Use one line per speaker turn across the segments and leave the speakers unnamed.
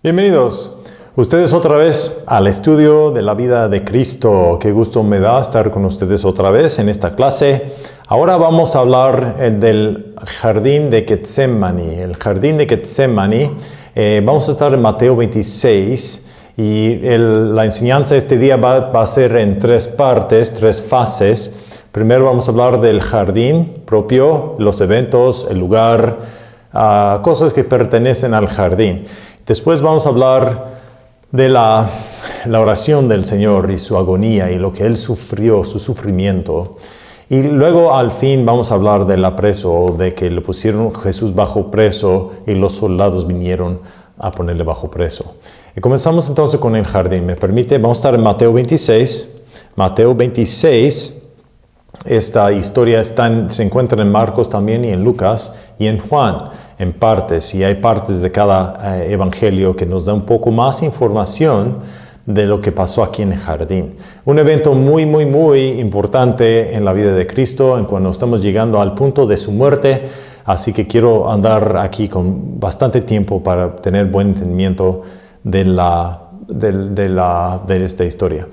Bienvenidos ustedes otra vez al estudio de la vida de Cristo. Qué gusto me da estar con ustedes otra vez en esta clase. Ahora vamos a hablar del jardín de Getsemaní. El jardín de Getsemaní, vamos a estar en Mateo 26 y la enseñanza este día va a ser en tres partes, tres fases. Primero vamos a hablar del jardín propio, los eventos, el lugar, cosas que pertenecen al jardín. Después vamos a hablar de la oración del Señor y su agonía y lo que Él sufrió, su sufrimiento. Y luego al fin vamos a hablar del apreso, de que le pusieron Jesús bajo preso y los soldados vinieron a ponerle bajo preso. Y comenzamos entonces con el jardín. ¿Me permite? Vamos a estar en Mateo 26. Mateo 26, esta historia se encuentra en Marcos también y en Lucas y en Juan. En partes, y hay partes de cada evangelio que nos da un poco más información de lo que pasó aquí en el jardín. Un evento muy importante en la vida de Cristo, en cuando estamos llegando al punto de su muerte, así que quiero andar aquí con bastante tiempo para tener buen entendimiento de esta historia.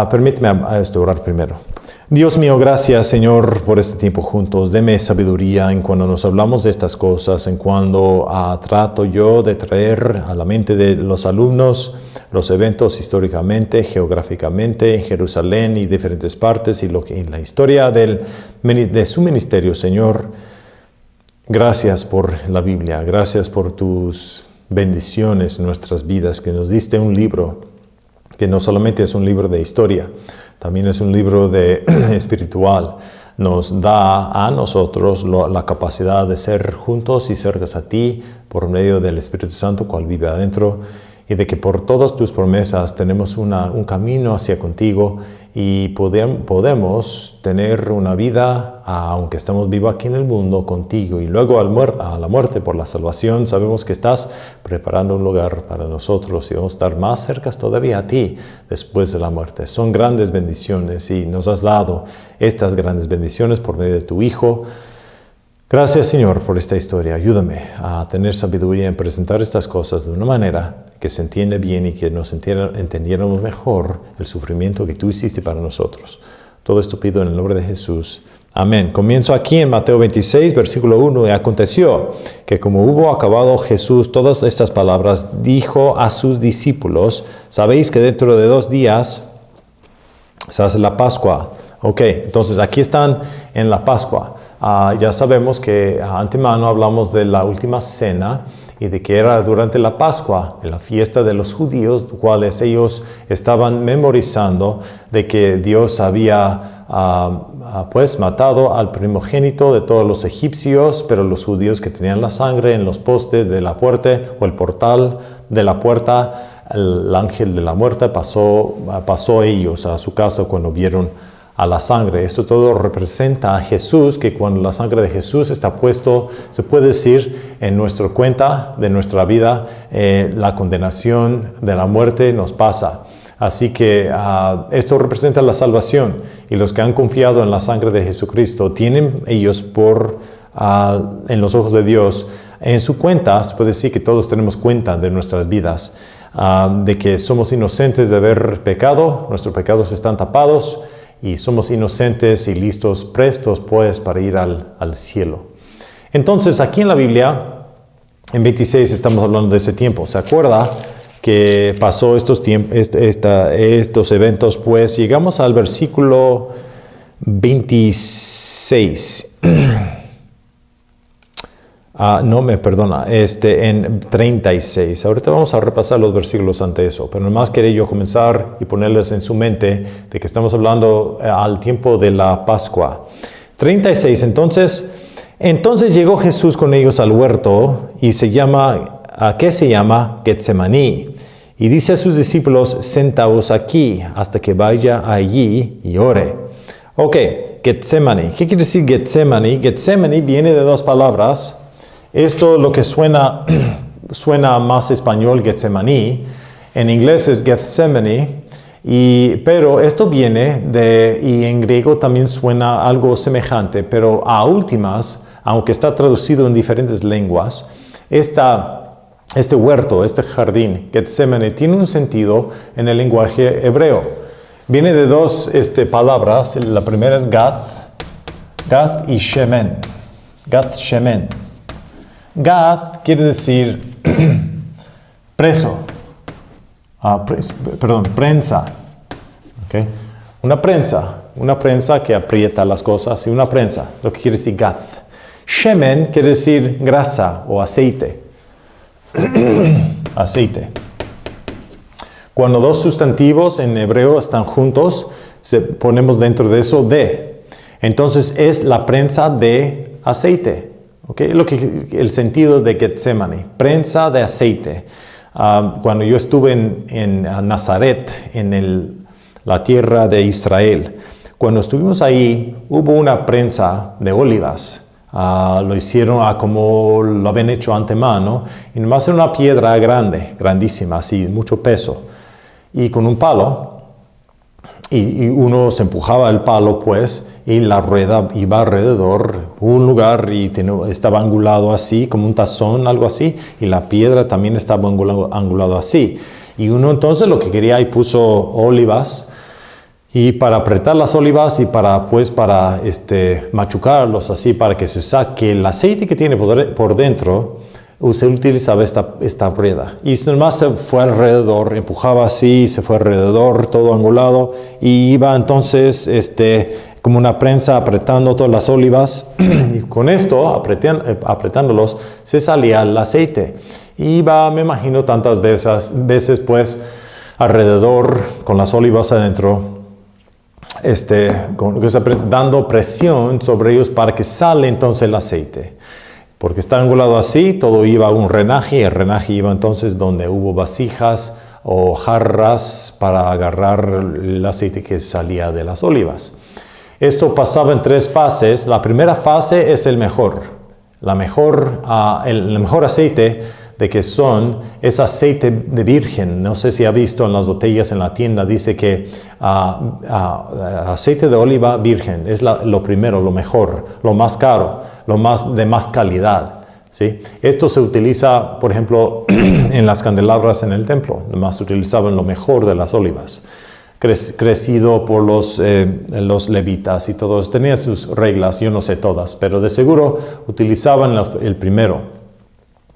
Permíteme orar primero. Dios mío, gracias, Señor, por este tiempo juntos. Deme sabiduría en cuando nos hablamos de estas cosas, en cuando trato yo de traer a la mente de los alumnos los eventos históricamente, geográficamente, en Jerusalén y diferentes partes, y en la historia de su ministerio, Señor. Gracias por la Biblia, gracias por tus bendiciones en nuestras vidas, que nos diste un libro, que no solamente es un libro de historia, también es un libro espiritual. Nos da a nosotros la capacidad de ser juntos y cercas a ti por medio del Espíritu Santo, cual vive adentro, y de que por todas tus promesas tenemos un camino hacia contigo y podemos tener una vida, aunque estamos vivos aquí en el mundo, contigo. Y luego a la muerte por la salvación, sabemos que estás preparando un lugar para nosotros y vamos a estar más cercas todavía a ti después de la muerte. Son grandes bendiciones y nos has dado estas grandes bendiciones por medio de tu Hijo. Gracias, Señor, por esta historia. Ayúdame a tener sabiduría en presentar estas cosas de una manera que se entiende bien y que nos entendiéramos mejor el sufrimiento que tú hiciste para nosotros. Todo esto pido en el nombre de Jesús. Amén. Comienzo aquí en Mateo 26, versículo 1. Y aconteció que como hubo acabado Jesús todas estas palabras, dijo a sus discípulos: sabéis que dentro de 2 días se hace la Pascua. Ok, entonces aquí están en la Pascua. Ya sabemos que antemano hablamos de la última cena y de que era durante la Pascua, en la fiesta de los judíos, cuales ellos estaban memorizando de que Dios había matado al primogénito de todos los egipcios, pero los judíos que tenían la sangre en los postes de la puerta o el portal de la puerta, el ángel de la muerte pasó ellos a su casa cuando vieron a la sangre. Esto todo representa a Jesús, que cuando la sangre de Jesús está puesto, se puede decir en nuestra cuenta de nuestra vida, la condenación de la muerte nos pasa. Así que esto representa la salvación, y los que han confiado en la sangre de Jesucristo tienen ellos en los ojos de Dios, en su cuenta. Se puede decir que todos tenemos cuenta de nuestras vidas, de que somos inocentes de haber pecado, nuestros pecados están tapados, y somos inocentes y listos, prestos pues para ir al cielo. Entonces aquí en la Biblia, en 26 estamos hablando de ese tiempo. ¿Se acuerda que pasó estos eventos? Pues llegamos al versículo 26. En 36. Ahorita vamos a repasar los versículos ante eso, pero nomás quería yo comenzar y ponerles en su mente de que estamos hablando al tiempo de la Pascua. 36. Entonces llegó Jesús con ellos al huerto y se llama Getsemaní. Y dice a sus discípulos: sentaos aquí hasta que vaya allí y ore. Ok, Getsemaní. ¿Qué quiere decir Getsemaní? Getsemaní viene de 2 palabras. Esto lo que suena más español, Getsemaní. En inglés es Gethsemane, pero esto viene y en griego también suena algo semejante, pero a últimas, aunque está traducido en diferentes lenguas, este huerto, este jardín, Getsemane, tiene un sentido en el lenguaje hebreo. Viene de dos palabras. La primera es Gad y Shemen. Gad, Shemen. Gad quiere decir preso. Prensa. ¿Okay? Una prensa que aprieta las cosas, y una prensa, lo que quiere decir Gad. Shemen quiere decir grasa o aceite. Aceite. Cuando dos sustantivos en hebreo están juntos, ponemos dentro de eso de. Entonces es la prensa de aceite. ¿Okay? El sentido de Getsemane, prensa de aceite. Cuando yo estuve en Nazaret, en la tierra de Israel, cuando estuvimos ahí, hubo una prensa de olivas. Lo hicieron como lo habían hecho antemano, y nomás era una piedra grande, grandísima, así, mucho peso, y con un palo, y uno se empujaba el palo, pues, y la rueda iba alrededor un lugar y estaba angulado así, como un tazón, algo así, y la piedra también estaba angulado así. Y uno entonces lo que quería, y puso olivas, y para apretar las olivas y para machucarlos así, para que se saque el aceite que tiene por dentro, se utilizaba esta rueda. Y nomás se fue alrededor, empujaba así, se fue alrededor, todo angulado, y iba entonces como una prensa apretando todas las olivas. Y con esto, apretándolos, se salía el aceite. Y iba, me imagino, tantas veces pues, alrededor, con las olivas adentro, dando presión sobre ellos para que sale entonces el aceite. Porque está angulado así, todo iba a un renaje, y el renaje iba entonces donde hubo vasijas o jarras para agarrar el aceite que salía de las olivas. Esto pasaba en 3 fases. La primera fase es el mejor. El mejor aceite de que es aceite de virgen. No sé si ha visto en las botellas en la tienda, dice que aceite de oliva virgen es lo primero, lo mejor, lo más caro, de más calidad. ¿Sí? Esto se utiliza, por ejemplo, en las candelabras en el templo. Nomás utilizaban lo mejor de las olivas. Crecido por los levitas y todos. Tenía sus reglas, yo no sé todas, pero de seguro utilizaban el primero.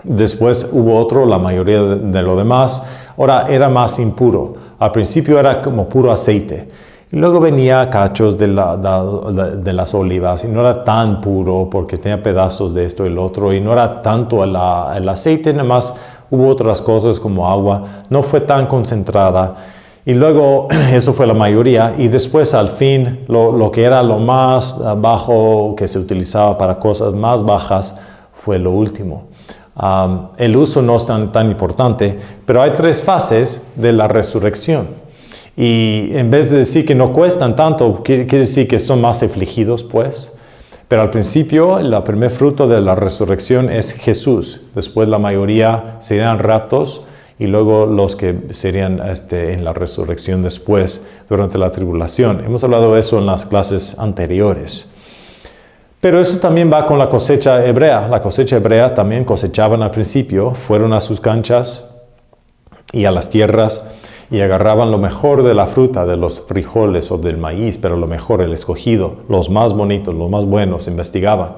Después hubo otro, la mayoría de lo demás. Ahora era más impuro. Al principio era como puro aceite. Y luego venía cachos de las olivas y no era tan puro porque tenía pedazos de esto y el otro. Y no era tanto el aceite, nada más hubo otras cosas como agua. No fue tan concentrada. Y luego eso fue la mayoría. Y después al fin lo que era lo más bajo que se utilizaba para cosas más bajas fue lo último. El uso no es tan importante, pero hay 3 fases de la resurrección. Y en vez de decir que no cuestan tanto, quiere decir que son más afligidos, pues. Pero al principio, el primer fruto de la resurrección es Jesús. Después la mayoría serían raptos, y luego los que serían en la resurrección después, durante la tribulación. Hemos hablado de eso en las clases anteriores. Pero eso también va con la cosecha hebrea. La cosecha hebrea también cosechaban al principio, fueron a sus canchas y a las tierras y agarraban lo mejor de la fruta, de los frijoles o del maíz, pero lo mejor, el escogido, los más bonitos, los más buenos, investigaban.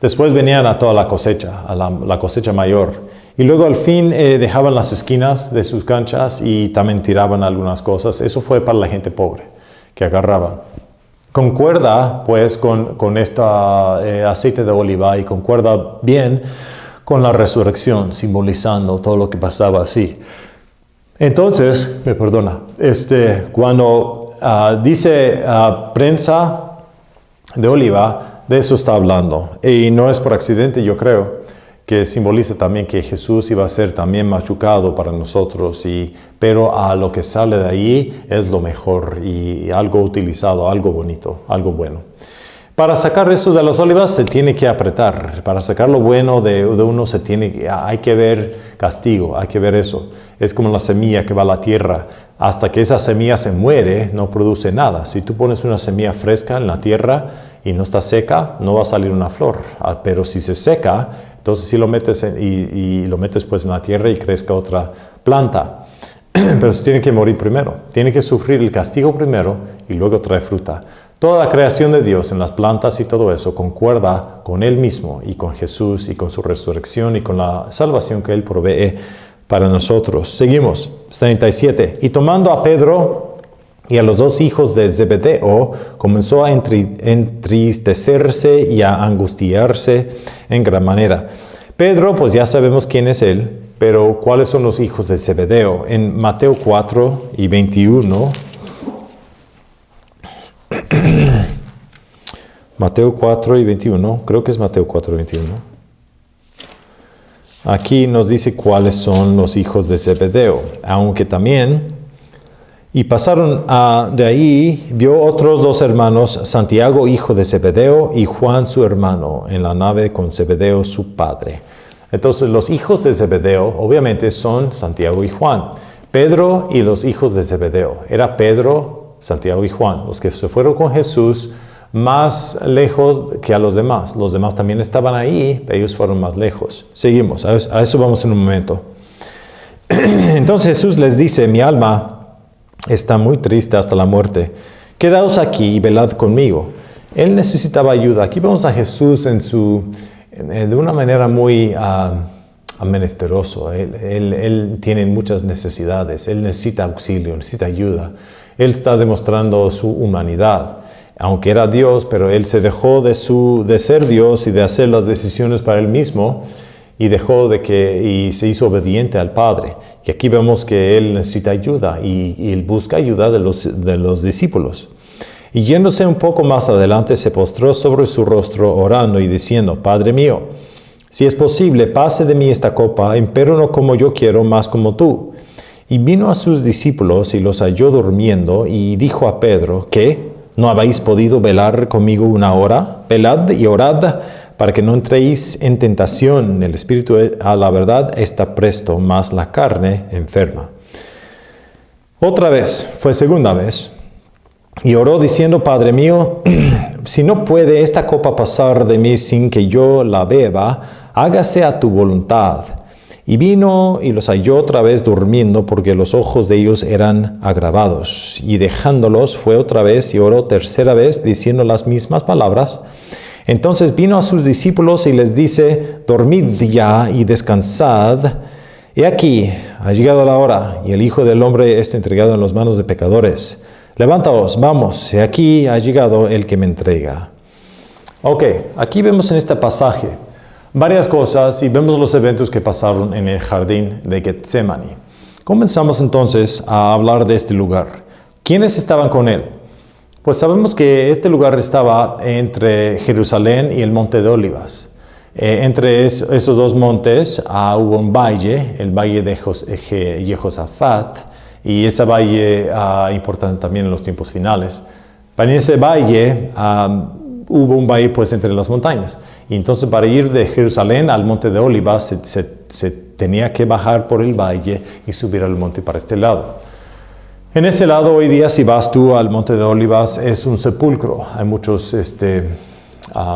Después venían a toda la cosecha, a la cosecha mayor. Y luego al fin dejaban las esquinas de sus canchas y también tiraban algunas cosas. Eso fue para la gente pobre que agarraba. Concuerda pues con aceite de oliva y concuerda bien con la resurrección, simbolizando todo lo que pasaba así. Entonces, cuando dice prensa de oliva, de eso está hablando. Y no es por accidente, yo creo, que simboliza también que Jesús iba a ser también machucado para nosotros, pero a lo que sale de ahí es lo mejor y algo utilizado, algo bonito, algo bueno. Para sacar esto de las olivas se tiene que apretar. Para sacar lo bueno de uno hay que ver castigo, hay que ver eso. Es como la semilla que va a la tierra. Hasta que esa semilla se muere, no produce nada. Si tú pones una semilla fresca en la tierra y no está seca, no va a salir una flor. Pero si se seca, Entonces si lo metes y lo metes pues en la tierra y crezca otra planta. Pero tiene que morir primero, tiene que sufrir el castigo primero y luego trae fruta. Toda la creación de Dios en las plantas y todo eso concuerda con Él mismo y con Jesús y con su resurrección y con la salvación que Él provee para nosotros. Seguimos, 37. Y tomando a Pedro y a los dos hijos de Zebedeo, comenzó a entristecerse y a angustiarse en gran manera. Pedro, pues ya sabemos quién es él, pero ¿cuáles son los hijos de Zebedeo? En Mateo 4 y 21... Mateo 4 y 21, creo que es Mateo 4 y 21. Aquí nos dice cuáles son los hijos de Zebedeo, aunque también, y pasaron de ahí, vio otros dos hermanos, Santiago, hijo de Zebedeo, y Juan, su hermano, en la nave con Zebedeo, su padre. Entonces, los hijos de Zebedeo, obviamente, son Santiago y Juan. Pedro y los hijos de Zebedeo. Era Pedro, Santiago y Juan, los que se fueron con Jesús más lejos que a los demás. Los demás también estaban ahí, pero ellos fueron más lejos. Seguimos, a eso vamos en un momento. Entonces Jesús les dice, mi alma está muy triste hasta la muerte. Quedaos aquí y velad conmigo. Él necesitaba ayuda. Aquí vemos a Jesús de una manera muy menesteroso. Él tiene muchas necesidades. Él necesita auxilio, necesita ayuda. Él está demostrando su humanidad. Aunque era Dios, pero Él se dejó de ser Dios y de hacer las decisiones para Él mismo y se hizo obediente al Padre. Y aquí vemos que Él necesita ayuda y Él busca ayuda de los discípulos. Y yéndose un poco más adelante, se postró sobre su rostro orando y diciendo, Padre mío, si es posible, pase de mí esta copa, empero no como yo quiero, más como tú. Y vino a sus discípulos y los halló durmiendo y dijo a Pedro, ¿qué? ¿No habéis podido velar conmigo una hora? Velad y orad para que no entréis en tentación. El espíritu a la verdad está presto, mas la carne enferma. Otra vez, fue segunda vez, y oró diciendo, Padre mío, si no puede esta copa pasar de mí sin que yo la beba, hágase a tu voluntad. Y vino y los halló otra vez durmiendo, porque los ojos de ellos eran agravados. Y dejándolos fue otra vez y oró tercera vez, diciendo las mismas palabras. Entonces vino a sus discípulos y les dice, dormid ya y descansad. He aquí, ha llegado la hora, y el Hijo del Hombre está entregado en las manos de pecadores. Levántaos, vamos, he aquí ha llegado el que me entrega. Ok, aquí vemos en este pasaje varias cosas y vemos los eventos que pasaron en el jardín de Getsemaní. Comenzamos entonces a hablar de este lugar. ¿Quiénes estaban con él? Pues sabemos que este lugar estaba entre Jerusalén y el Monte de Olivas. Entre esos dos montes hubo un valle, el valle de Jehosafat, y ese valle importante también en los tiempos finales. Pero en ese valle hubo un valle pues entre las montañas. Y entonces para ir de Jerusalén al Monte de Olivas se tenía que bajar por el valle y subir al monte para este lado. En ese lado hoy día, si vas tú al Monte de Olivas, es un sepulcro. Hay muchos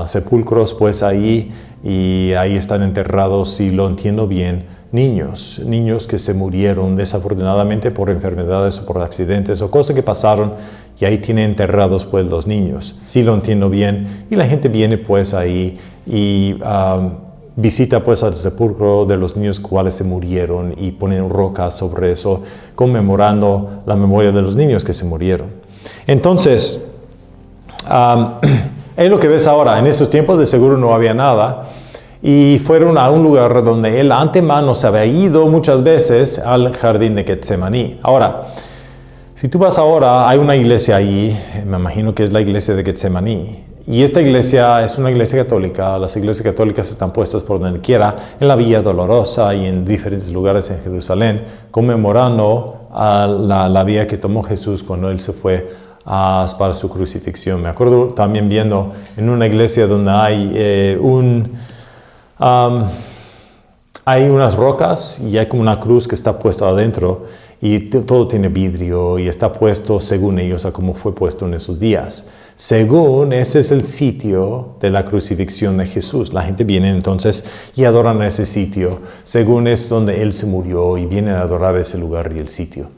sepulcros pues ahí, y ahí están enterrados, si lo entiendo bien, niños que se murieron desafortunadamente por enfermedades o por accidentes o cosas que pasaron, y ahí tienen enterrados pues los niños, si lo entiendo bien, y la gente viene pues ahí y visita pues al sepulcro de los niños cuales se murieron y ponen rocas sobre eso, conmemorando la memoria de los niños que se murieron. Entonces, es lo que ves ahora. En esos tiempos de seguro no había nada, y fueron a un lugar donde él antemano se había ido muchas veces al jardín de Getsemaní. Ahora, si tú vas ahora, hay una iglesia ahí, me imagino que es la iglesia de Getsemaní, y esta iglesia es una iglesia católica. Las iglesias católicas están puestas por donde quiera, en la Villa Dolorosa y en diferentes lugares en Jerusalén, conmemorando la vía que tomó Jesús cuando él se fue para su crucifixión. Me acuerdo también viendo en una iglesia donde hay hay unas rocas y hay como una cruz que está puesta adentro y todo tiene vidrio y está puesto según ellos a cómo fue puesto en esos días. Según ese es el sitio de la crucifixión de Jesús. La gente viene entonces y adoran a ese sitio, según es donde Él se murió y vienen a adorar ese lugar y el sitio.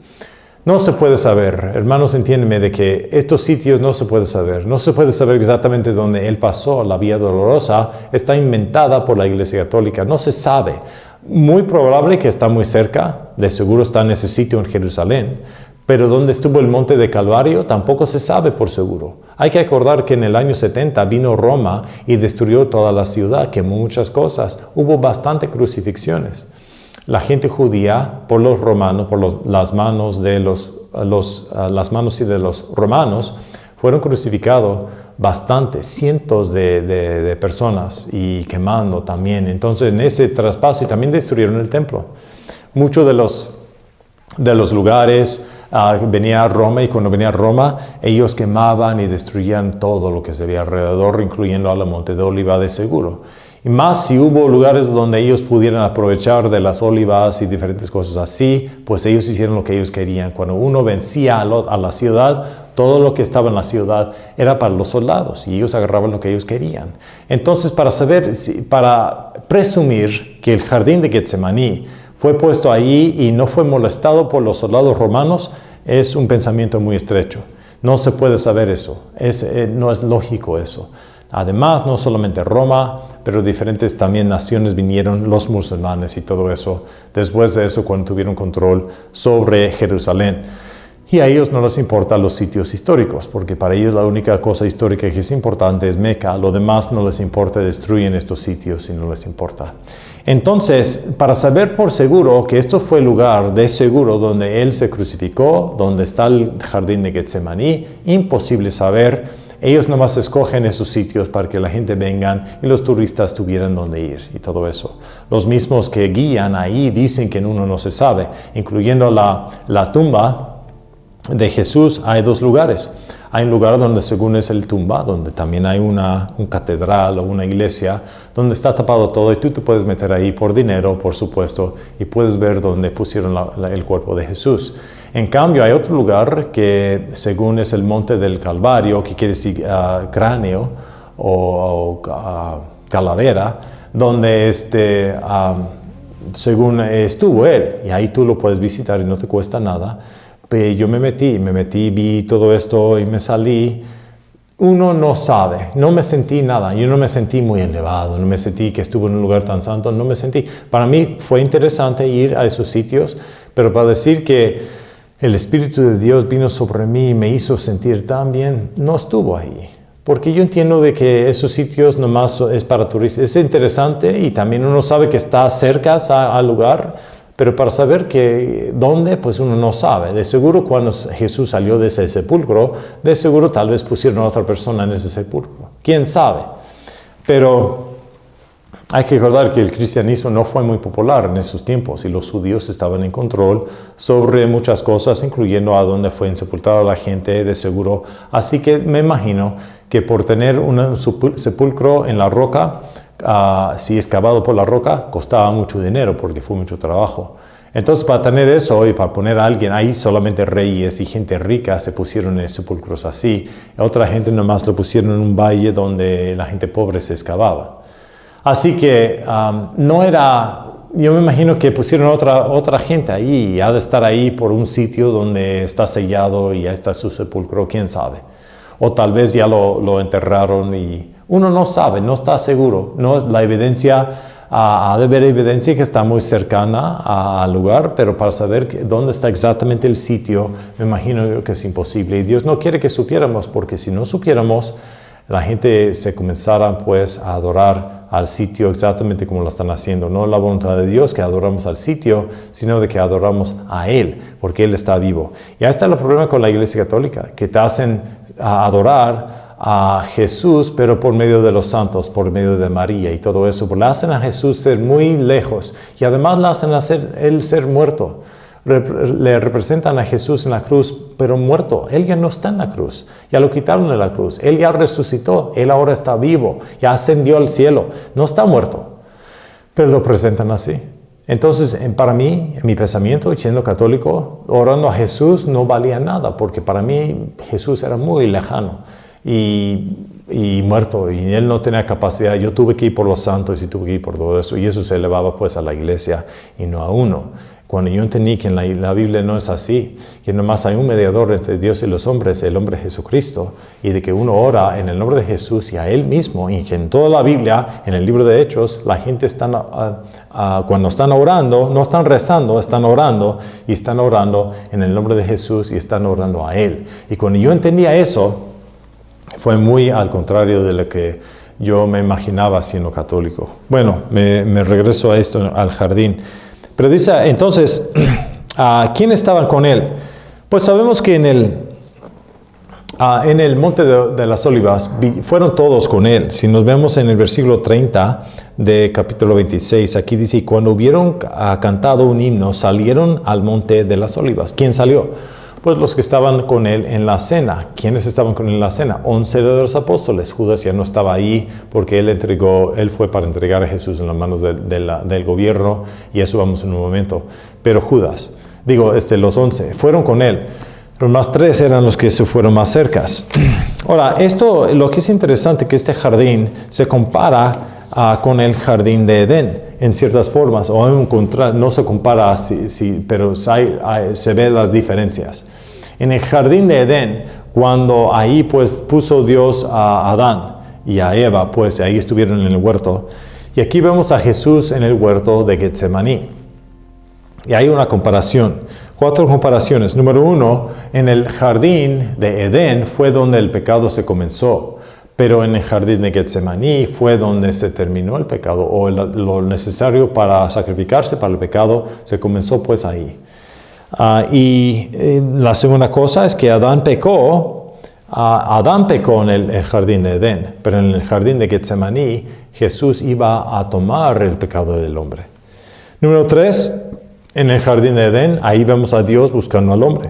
No se puede saber, hermanos, entiéndeme de que estos sitios no se puede saber. No se puede saber exactamente dónde Él pasó. La Vía Dolorosa está inventada por la Iglesia Católica. No se sabe. Muy probable que está muy cerca. De seguro está en ese sitio en Jerusalén. Pero dónde estuvo el monte de Calvario tampoco se sabe por seguro. Hay que acordar que en el año 70 vino Roma y destruyó toda la ciudad, quemó muchas cosas. Hubo bastante crucifixiones. La gente judía, por los romanos, por las manos de los romanos, fueron crucificados bastante, cientos de personas y quemando también. Entonces, en ese traspaso y también destruyeron el templo. Muchos de los lugares venía a Roma y cuando venía a Roma, ellos quemaban y destruían todo lo que se veía alrededor, incluyendo a la Monte de Oliva de seguro. Y más si hubo lugares donde ellos pudieran aprovechar de las olivas y diferentes cosas así, pues ellos hicieron lo que ellos querían. Cuando uno vencía a la ciudad, todo lo que estaba en la ciudad era para los soldados y ellos agarraban lo que ellos querían. Entonces, para presumir que el jardín de Getsemaní fue puesto ahí y no fue molestado por los soldados romanos, es un pensamiento muy estrecho. No se puede saber eso, no es lógico eso. Además, no solamente Roma, pero diferentes también naciones vinieron, los musulmanes y todo eso, después de eso cuando tuvieron control sobre Jerusalén. Y a ellos no les importan los sitios históricos, porque para ellos la única cosa histórica que es importante es Meca, lo demás no les importa, destruyen estos sitios y no les importa. Entonces, para saber por seguro que esto fue el lugar de seguro donde Él se crucificó, donde está el jardín de Getsemaní, imposible saber. Ellos nomás escogen esos sitios para que la gente vengan y los turistas tuvieran dónde ir y todo eso. Los mismos que guían ahí dicen que en uno no se sabe, incluyendo la tumba de Jesús. Hay dos lugares. Hay un lugar donde según es el tumba, donde también hay un catedral o una iglesia, donde está tapado todo y tú te puedes meter ahí por dinero, por supuesto, y puedes ver dónde pusieron el cuerpo de Jesús. En cambio, hay otro lugar que según es el monte del Calvario, que quiere decir cráneo o calavera, donde según estuvo Él, y ahí tú lo puedes visitar y no te cuesta nada. Pero yo me metí, vi todo esto y me salí. Uno no sabe, no me sentí nada, yo no me sentí muy elevado, no me sentí que estuve en un lugar tan santo, no me sentí. Para mí fue interesante ir a esos sitios, pero para decir que el Espíritu de Dios vino sobre mí y me hizo sentir tan bien, no estuvo ahí. Porque yo entiendo de que esos sitios nomás es para turistas. Es interesante y también uno sabe que está cerca al lugar, pero para saber que dónde, pues uno no sabe. De seguro cuando Jesús salió de ese sepulcro, de seguro tal vez pusieron a otra persona en ese sepulcro. ¿Quién sabe? Pero hay que recordar que el cristianismo no fue muy popular en esos tiempos y los judíos estaban en control sobre muchas cosas, incluyendo a dónde fue sepultada la gente, de seguro. Así que me imagino que por tener un sepulcro en la roca, si excavado por la roca, costaba mucho dinero porque fue mucho trabajo. Entonces, para tener eso y para poner a alguien ahí, solamente reyes y gente rica se pusieron en sepulcros así. Otra gente nomás lo pusieron en un valle donde la gente pobre se excavaba. Así que no era, yo me imagino que pusieron otra gente ahí, y ha de estar ahí por un sitio donde está sellado y ya está su sepulcro, quién sabe. O tal vez ya lo enterraron y uno no sabe, no está seguro. No, la evidencia, ha de haber evidencia que está muy cercana al lugar, pero para saber dónde está exactamente el sitio, me imagino yo que es imposible. Y Dios no quiere que supiéramos, porque si no supiéramos, la gente se comenzara pues a adorar al sitio exactamente como lo están haciendo. No la voluntad de Dios que adoramos al sitio, sino de que adoramos a Él, porque Él está vivo. Y ahí está el problema con la Iglesia Católica, que te hacen adorar a Jesús, pero por medio de los santos, por medio de María y todo eso. Le hacen a Jesús ser muy lejos y además le hacen Él ser muerto. Le representan a Jesús en la cruz, pero muerto. Él ya no está en la cruz, ya lo quitaron de la cruz. Él ya resucitó, Él ahora está vivo, ya ascendió al cielo, no está muerto, pero lo presentan así. Entonces, para mí, en mi pensamiento, siendo católico, orando a Jesús no valía nada, porque para mí Jesús era muy lejano y muerto, y Él no tenía capacidad. Yo tuve que ir por los santos y tuve que ir por todo eso, y eso se elevaba pues a la iglesia y no a uno. Cuando yo entendí que en la Biblia no es así, que nomás hay un mediador entre Dios y los hombres, el hombre Jesucristo, y de que uno ora en el nombre de Jesús y a Él mismo, y que en toda la Biblia, en el libro de Hechos, la gente cuando están orando, no están rezando, están orando, y están orando en el nombre de Jesús y están orando a Él. Y cuando yo entendía eso, fue muy al contrario de lo que yo me imaginaba siendo católico. Bueno, me regreso a esto, al jardín. Pero dice, entonces, ¿quién estaban con él? Pues sabemos que en el monte de las Olivas fueron todos con él. Si nos vemos en el versículo 30 de capítulo 26, aquí dice, cuando hubieron cantado un himno, salieron al monte de las Olivas. ¿Quién salió? Pues los que estaban con él en la cena. ¿Quiénes estaban con él en la cena? 11 de los apóstoles. Judas ya no estaba ahí porque él fue para entregar a Jesús en las manos del gobierno, y eso vamos en un momento. Pero Judas, los 11 fueron con él. Los más 3 eran los que se fueron más cercas. Ahora, lo que es interesante que este jardín se compara con el jardín de Edén en ciertas formas, o no se compara así, pero se ven las diferencias. En el jardín de Edén, cuando ahí pues puso Dios a Adán y a Eva, pues ahí estuvieron en el huerto, y aquí vemos a Jesús en el huerto de Getsemaní. Y hay una comparación, 4 comparaciones. Número 1, en el jardín de Edén fue donde el pecado se comenzó. Pero en el jardín de Getsemaní fue donde se terminó el pecado, o lo necesario para sacrificarse para el pecado se comenzó pues ahí. Y la segunda cosa es que Adán pecó en el jardín de Edén, pero en el jardín de Getsemaní Jesús iba a tomar el pecado del hombre. Número 3, en el jardín de Edén, ahí vemos a Dios buscando al hombre,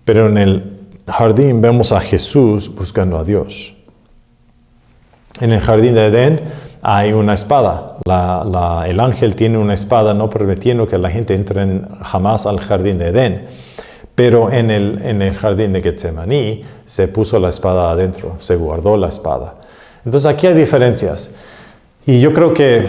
pero en el jardín vemos a Jesús buscando a Dios. En el jardín de Edén hay una espada. El ángel tiene una espada, no permitiendo que la gente entre jamás al jardín de Edén. Pero en el jardín de Getsemaní se puso la espada adentro, se guardó la espada. Entonces aquí hay diferencias. Y yo creo que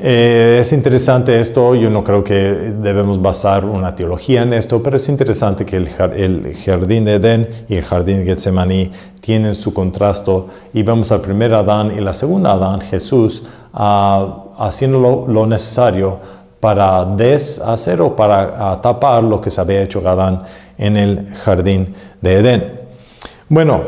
es interesante esto. Yo no creo que debemos basar una teología en esto, pero es interesante que el jardín de Edén y el jardín de Getsemaní tienen su contraste, y vemos al primer Adán y la segunda Adán, Jesús, haciendo lo necesario para deshacer o para tapar lo que se había hecho Adán en el jardín de Edén. Bueno,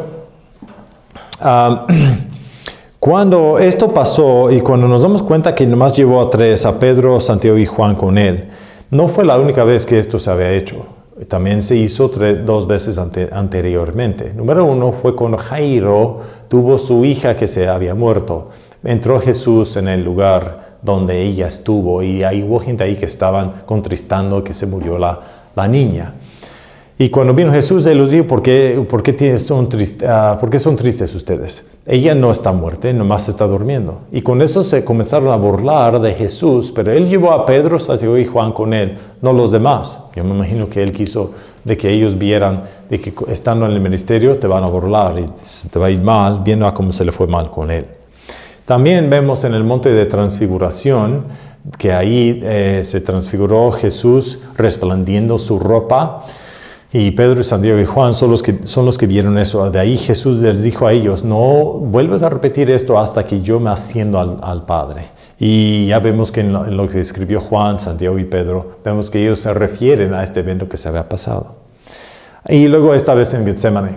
cuando esto pasó y cuando nos damos cuenta que nomás llevó a 3, a Pedro, Santiago y Juan con él, no fue la única vez que esto se había hecho. También se hizo 2 veces anteriormente. Número 1 fue cuando Jairo tuvo su hija que se había muerto. Entró Jesús en el lugar donde ella estuvo, y ahí hubo gente ahí que estaban contristando que se murió la niña. Y cuando vino Jesús, él les dijo, ¿por qué son tristes ustedes? Ella no está muerta, nomás está durmiendo. Y con eso se comenzaron a burlar de Jesús, pero él llevó a Pedro, Santiago y Juan con él, no los demás. Yo me imagino que él quiso de que ellos vieran de que estando en el ministerio te van a burlar y te va a ir mal, viendo a cómo se le fue mal con él. También vemos en el monte de transfiguración que ahí se transfiguró Jesús resplandiendo su ropa. Y Pedro, Santiago y Juan son los que vieron eso. De ahí Jesús les dijo a ellos, no vuelvas a repetir esto hasta que yo me asciendo al Padre. Y ya vemos que en lo que escribió Juan, Santiago y Pedro, vemos que ellos se refieren a este evento que se había pasado. Y luego esta vez en Getsemaní.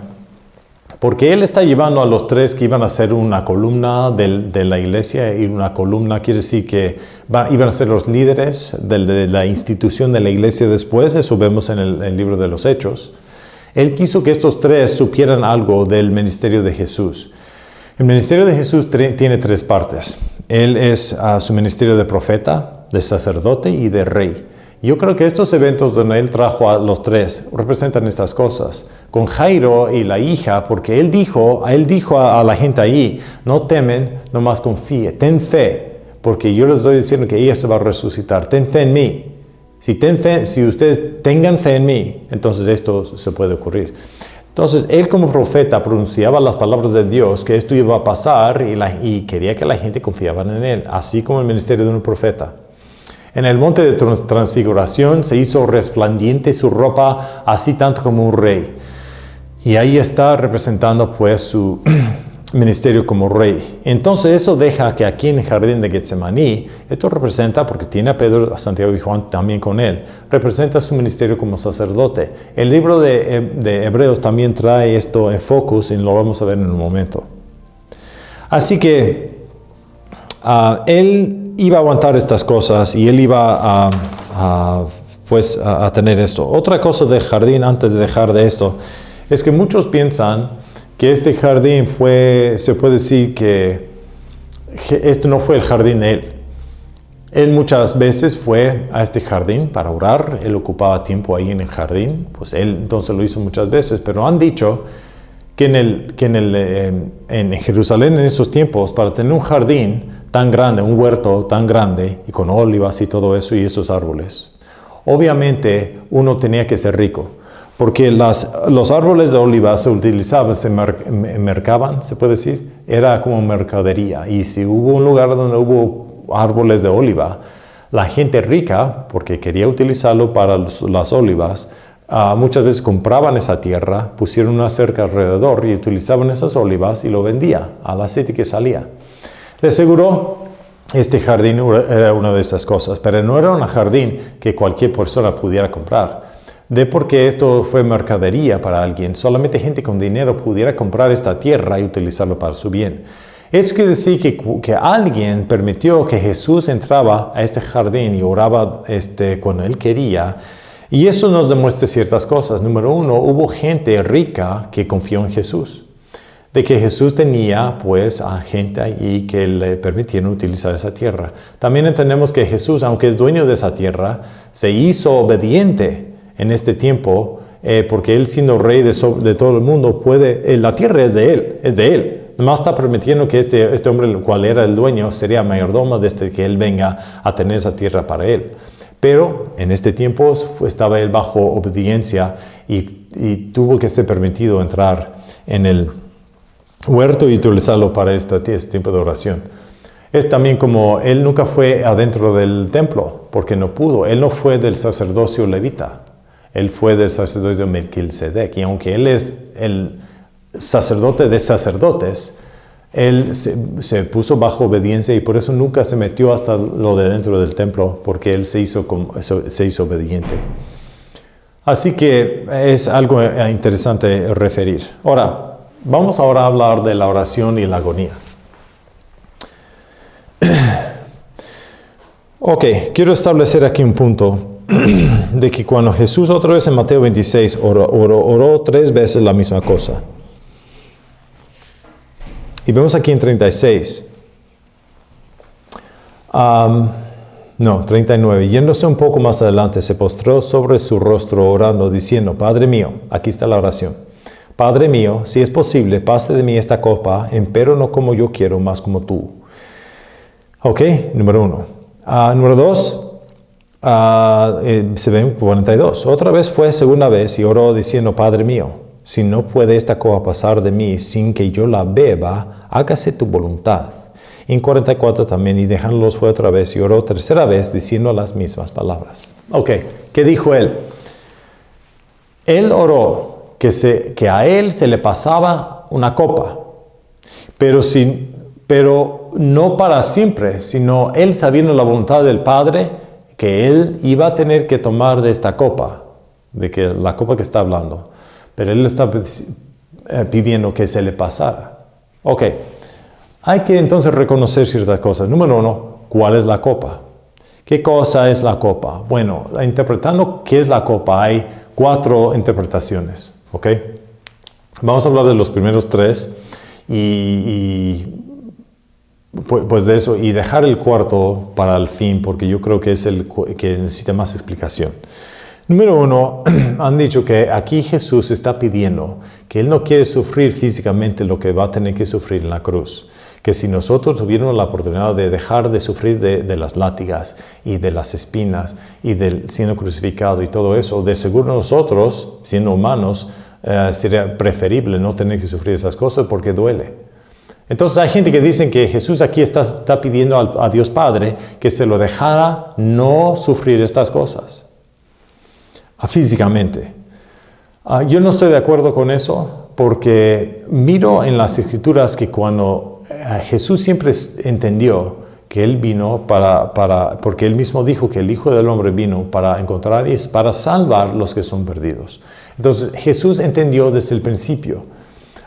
Porque él está llevando a los 3 que iban a ser una columna de la iglesia, y una columna quiere decir que iban a ser los líderes de la institución de la iglesia después. Eso vemos en el libro de los Hechos. Él quiso que estos 3 supieran algo del ministerio de Jesús. El ministerio de Jesús tiene 3 partes. Él es su ministerio de profeta, de sacerdote y de rey. Yo creo que estos eventos donde él trajo a los 3 representan estas cosas. Con Jairo y la hija, porque él dijo a la gente ahí, no temen, nomás confíe, ten fe, porque yo les estoy diciendo que ella se va a resucitar. Ten fe en mí. Si ustedes tengan fe en mí, entonces esto se puede ocurrir. Entonces, él como profeta pronunciaba las palabras de Dios, que esto iba a pasar y quería que la gente confiara en él, así como el ministerio de un profeta. En el monte de transfiguración se hizo resplandiente su ropa, así tanto como un rey. Y ahí está representando pues su ministerio como rey. Entonces eso deja que aquí en el jardín de Getsemaní, esto representa, porque tiene a Pedro, a Santiago y Juan también con él, representa su ministerio como sacerdote. El libro de Hebreos también trae esto en focus y lo vamos a ver en un momento. Así que él iba a aguantar estas cosas y él iba a tener esto. Otra cosa del jardín, antes de dejar de esto, es que muchos piensan que este jardín se puede decir que esto no fue el jardín de él. Él muchas veces fue a este jardín para orar, él ocupaba tiempo ahí en el jardín, pues él entonces lo hizo muchas veces, pero han dicho que en Jerusalén en esos tiempos, para tener un jardín tan grande, un huerto tan grande, y con olivas y todo eso y esos árboles, obviamente uno tenía que ser rico. Porque los árboles de oliva se utilizaban, se mercaban, se puede decir, era como mercadería. Y si hubo un lugar donde hubo árboles de oliva, la gente rica, porque quería utilizarlo para las olivas, muchas veces compraban esa tierra, pusieron una cerca alrededor y utilizaban esas olivas y lo vendía al aceite que salía. De seguro, este jardín era una de estas cosas, pero no era un jardín que cualquier persona pudiera comprar. Porque esto fue mercadería para alguien, solamente gente con dinero pudiera comprar esta tierra y utilizarlo para su bien. Eso quiere decir que alguien permitió que Jesús entraba a este jardín y oraba cuando él quería. Y eso nos demuestra ciertas cosas. Número uno, hubo gente rica que confió en Jesús. De que Jesús tenía pues a gente ahí que le permitieron utilizar esa tierra. También entendemos que Jesús, aunque es dueño de esa tierra, se hizo obediente en este tiempo, porque él siendo rey de todo el mundo, la tierra es de él. Nomás está permitiendo que este hombre, el cual era el dueño, sería mayordomo desde que él venga a tener esa tierra para él. Pero en este tiempo estaba él bajo obediencia y tuvo que ser permitido entrar en el huerto y utilizarlo para este tiempo de oración. Es también como él nunca fue adentro del templo, porque no pudo. Él no fue del sacerdocio levita. Él fue del sacerdocio Melquisedec, y aunque él es el sacerdote de sacerdotes, él se puso bajo obediencia y por eso nunca se metió hasta lo de dentro del templo, porque él se hizo obediente. Así que es algo interesante referir. Ahora, vamos ahora a hablar de la oración y la agonía. Ok, quiero establecer aquí un punto de que cuando Jesús otra vez en Mateo 26 oró 3 veces la misma cosa. Y vemos aquí en 36. 39. Yéndose un poco más adelante, se postró sobre su rostro orando, diciendo, Padre mío, aquí está la oración. Padre mío, si es posible, pase de mí esta copa, empero no como yo quiero, más como tú. Ok, número 1. Número 2. Se ve en 42. Otra vez fue segunda vez y oró diciendo, Padre mío, si no puede esta copa pasar de mí sin que yo la beba, hágase tu voluntad. En 44 también, y dejándolos fue otra vez y oró tercera vez diciendo las mismas palabras. Ok, ¿qué dijo él? Él oró que a él se le pasaba una copa, pero no para siempre, sino él sabiendo la voluntad del Padre, que él iba a tener que tomar de esta copa, de que la copa que está hablando, pero él está pidiendo que se le pasara. Ok, hay que entonces reconocer ciertas cosas. Número 1, ¿cuál es la copa? ¿Qué cosa es la copa? Bueno, interpretando qué es la copa, hay 4 interpretaciones. Ok, vamos a hablar de los primeros 3 pues de eso, y dejar el cuarto para el fin, porque yo creo que es el que necesita más explicación. Número 1, han dicho que aquí Jesús está pidiendo que Él no quiere sufrir físicamente lo que va a tener que sufrir en la cruz, que si nosotros tuviéramos la oportunidad de dejar de sufrir de las látigas y de las espinas y del siendo crucificado y todo eso, de seguro nosotros, siendo humanos, sería preferible no tener que sufrir esas cosas porque duele. Entonces hay gente que dice que Jesús aquí está pidiendo a Dios Padre que se lo dejara no sufrir estas cosas físicamente. Yo no estoy de acuerdo con eso porque miro en las Escrituras que cuando Jesús siempre entendió que Él vino porque Él mismo dijo que el Hijo del Hombre vino para encontrar y para salvar los que son perdidos. Entonces Jesús entendió desde el principio,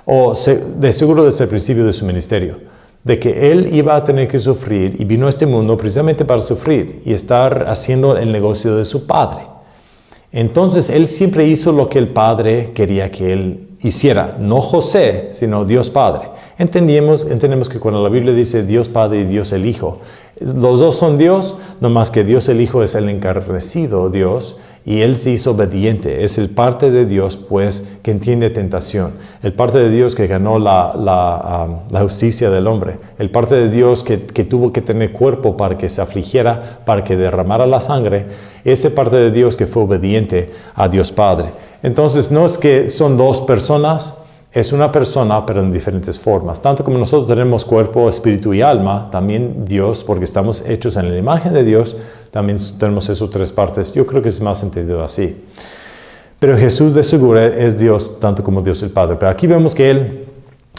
de seguro desde el principio de su ministerio, de que Él iba a tener que sufrir y vino a este mundo precisamente para sufrir y estar haciendo el negocio de su Padre. Entonces Él siempre hizo lo que el Padre quería que Él hiciera, no José, sino Dios Padre. Entendemos que cuando la Biblia dice Dios Padre y Dios el Hijo, los dos son Dios, no más que Dios el Hijo es el encarnecido Dios y Él se hizo obediente. Es el parte de Dios, pues, que entiende tentación. El parte de Dios que ganó la justicia del hombre. El parte de Dios que tuvo que tener cuerpo para que se afligiera, para que derramara la sangre. Ese parte de Dios que fue obediente a Dios Padre. Entonces, no es que son dos personas, es una persona, pero en diferentes formas. Tanto como nosotros tenemos cuerpo, espíritu y alma, también Dios, porque estamos hechos en la imagen de Dios, también tenemos esas tres partes. Yo creo que es más entendido así. Pero Jesús de seguro es Dios, tanto como Dios el Padre. Pero aquí vemos que Él,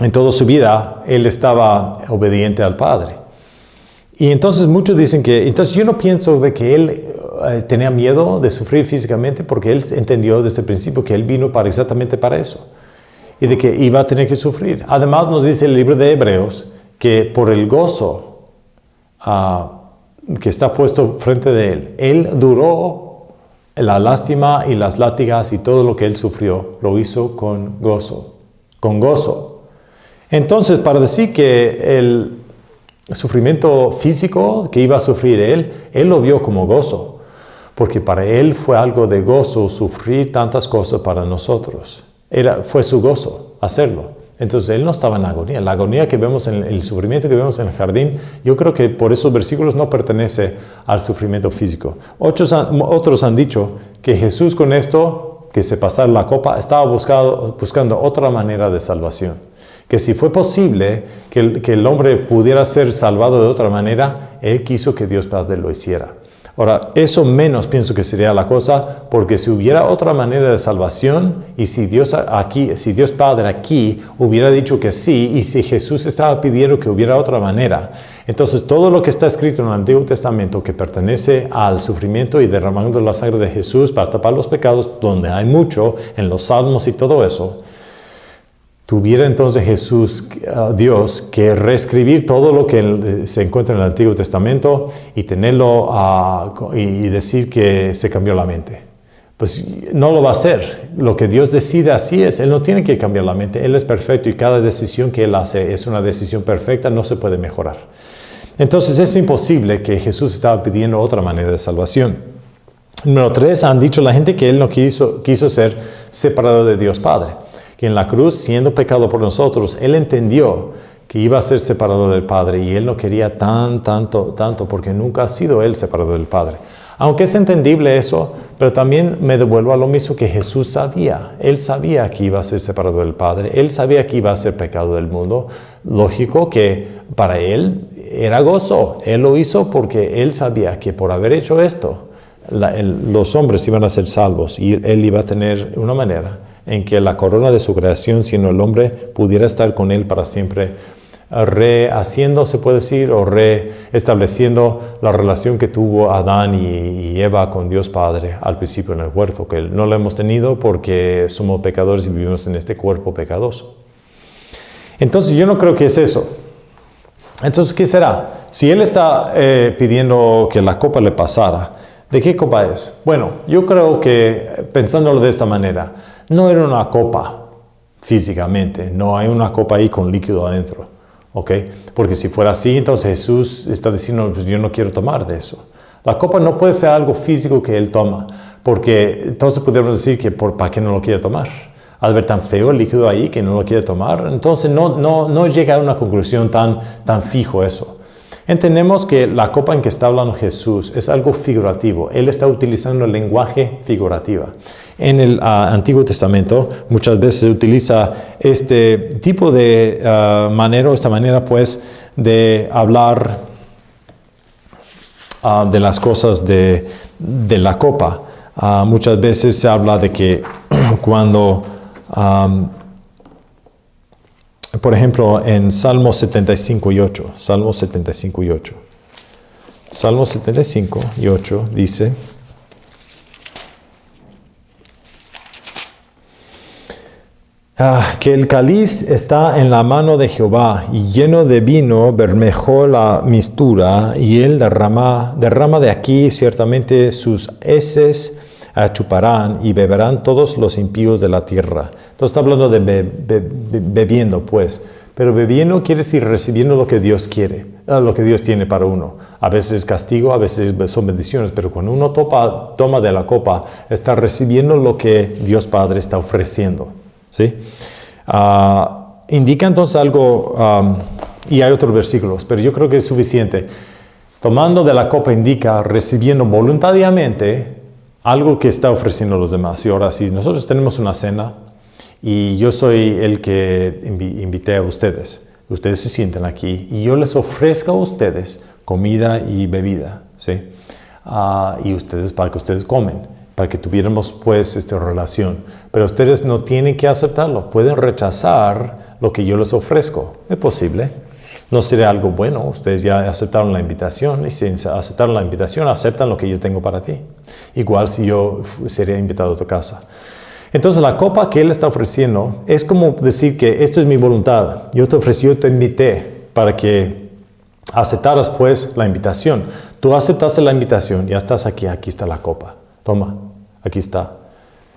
en toda su vida, Él estaba obediente al Padre. Y entonces muchos dicen entonces yo no pienso de que Él tenía miedo de sufrir físicamente, porque Él entendió desde el principio que Él vino exactamente para eso. Y de que iba a tener que sufrir. Además nos dice el libro de Hebreos que por el gozo que está puesto frente de Él duró la lástima y las látigas y todo lo que Él sufrió, lo hizo con gozo. Con gozo. Entonces, para decir que el sufrimiento físico que iba a sufrir Él lo vio como gozo. Porque para Él fue algo de gozo sufrir tantas cosas para nosotros. Fue su gozo hacerlo. Entonces Él no estaba en agonía. La agonía que vemos en el sufrimiento que vemos en el jardín, yo creo que por esos versículos no pertenece al sufrimiento físico. Otros han dicho que Jesús con esto, que se pasara la copa, estaba buscando otra manera de salvación. Que si fue posible que el hombre pudiera ser salvado de otra manera, Él quiso que Dios Padre lo hiciera. Ahora, eso menos pienso que sería la cosa, porque si hubiera otra manera de salvación, y si Dios Padre aquí hubiera dicho que sí, y si Jesús estaba pidiendo que hubiera otra manera, entonces todo lo que está escrito en el Antiguo Testamento que pertenece al sufrimiento y derramando la sangre de Jesús para tapar los pecados, donde hay mucho en los Salmos y todo eso, tuviera entonces Dios, que reescribir todo lo que se encuentra en el Antiguo Testamento y tenerlo y decir que se cambió la mente. Pues no lo va a hacer. Lo que Dios decide así es. Él no tiene que cambiar la mente. Él es perfecto y cada decisión que Él hace es una decisión perfecta, no se puede mejorar. Entonces es imposible que Jesús estaba pidiendo otra manera de salvación. Número 3, han dicho la gente que Él no quiso ser separado de Dios Padre. Que en la cruz, siendo pecado por nosotros, Él entendió que iba a ser separado del Padre y Él no quería tanto, porque nunca ha sido Él separado del Padre. Aunque es entendible eso, pero también me devuelvo a lo mismo que Jesús sabía. Él sabía que iba a ser separado del Padre, Él sabía que iba a ser pecado del mundo. Lógico que para Él era gozo. Él lo hizo porque Él sabía que por haber hecho esto, los hombres iban a ser salvos y Él iba a tener una manera en que la corona de su creación, siendo el hombre, pudiera estar con Él para siempre, rehaciendo, se puede decir, o reestableciendo la relación que tuvo Adán y Eva con Dios Padre al principio en el huerto, que no lo hemos tenido porque somos pecadores y vivimos en este cuerpo pecadoso. Entonces yo no creo que es eso. Entonces, ¿qué será? Si Él está pidiendo que la copa le pasara, ¿de qué copa es? Bueno, yo creo que, pensándolo de esta manera, no era una copa físicamente, no hay una copa ahí con líquido adentro, ¿ok? Porque si fuera así, entonces Jesús está diciendo, pues yo no quiero tomar de eso. La copa no puede ser algo físico que Él toma, porque entonces podríamos decir que ¿para qué no lo quiere tomar? Ha de ver tan feo el líquido ahí que no lo quiere tomar. Entonces no llega a una conclusión tan fijo eso. Entendemos que la copa en que está hablando Jesús es algo figurativo. Él está utilizando el lenguaje figurativo. En el Antiguo Testamento muchas veces se utiliza este tipo de esta manera pues de hablar de las cosas de la copa. Muchas veces se habla de que cuando, por ejemplo, en Salmos 75 y 8, Salmo 75 y 8 dice: que el cáliz está en la mano de Jehová, y lleno de vino bermejo la mistura, y él derrama de aquí, ciertamente sus heces chuparán, y beberán todos los impíos de la tierra. Entonces está hablando de bebiendo, pues. Pero bebiendo quiere decir recibiendo lo que Dios quiere, lo que Dios tiene para uno. A veces es castigo, a veces son bendiciones, pero cuando uno toma de la copa, está recibiendo lo que Dios Padre está ofreciendo. ¿Sí? Indica entonces algo, y hay otros versículos, pero yo creo que es suficiente. Tomando de la copa indica recibiendo voluntariamente algo que está ofreciendo a los demás. Y ahora, si nosotros tenemos una cena y yo soy el que invité a ustedes se sienten aquí y yo les ofrezco a ustedes comida y bebida, ¿sí? Y ustedes, para que ustedes comen, para que tuviéramos pues esta relación. Pero ustedes no tienen que aceptarlo, pueden rechazar lo que yo les ofrezco. Es posible. No sería algo bueno. Ustedes ya aceptaron la invitación, y si aceptaron la invitación, aceptan lo que yo tengo para ti. Igual si yo sería invitado a tu casa. Entonces la copa que Él está ofreciendo es como decir que esto es mi voluntad. Yo te invité para que aceptaras pues la invitación. Tú aceptaste la invitación, ya estás aquí está la copa. Toma, aquí está.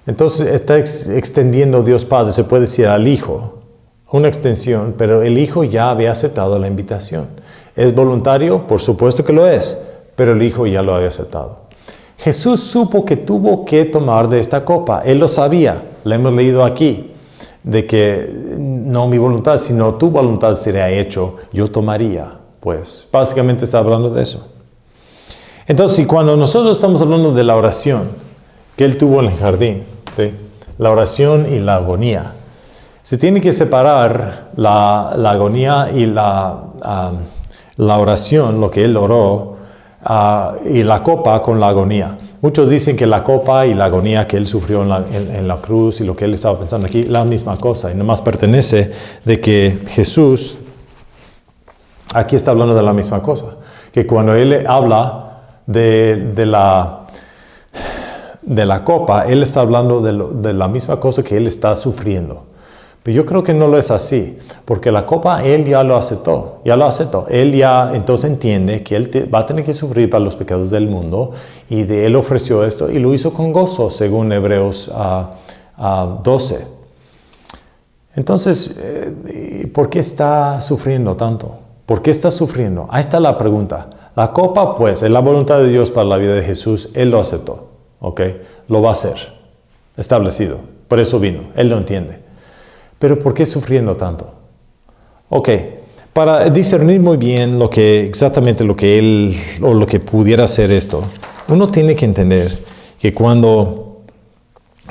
Entonces está extendiendo Dios Padre, se puede decir al Hijo, una extensión, pero el Hijo ya había aceptado la invitación. ¿Es voluntario? Por supuesto que lo es, pero el Hijo ya lo había aceptado. Jesús supo que tuvo que tomar de esta copa. Él lo sabía, lo hemos leído aquí, de que no mi voluntad, sino tu voluntad sería hecho, yo tomaría. Pues básicamente está hablando de eso. Entonces, cuando nosotros estamos hablando de la oración que Él tuvo en el jardín, ¿sí? La oración y la agonía, se tiene que separar la agonía y la oración, lo que Él oró, y la copa con la agonía. Muchos dicen que la copa y la agonía que Él sufrió en la cruz y lo que Él estaba pensando aquí, la misma cosa, y nomás pertenece de que Jesús aquí está hablando de la misma cosa, que cuando Él habla de la copa, Él está hablando de la misma cosa que Él está sufriendo. Pero yo creo que no lo es así, porque la copa Él ya lo aceptó. Él ya entonces entiende que Él va a tener que sufrir para los pecados del mundo, y Él ofreció esto y lo hizo con gozo, según Hebreos 12. Entonces, ¿por qué está sufriendo tanto? ¿Por qué está sufriendo? Ahí está la pregunta. La copa, pues, es la voluntad de Dios para la vida de Jesús. Él lo aceptó, ¿ok? Lo va a hacer, establecido. Por eso vino, Él lo entiende. Pero ¿por qué sufriendo tanto? Ok, para discernir muy bien exactamente lo que Él, o lo que pudiera ser esto, uno tiene que entender que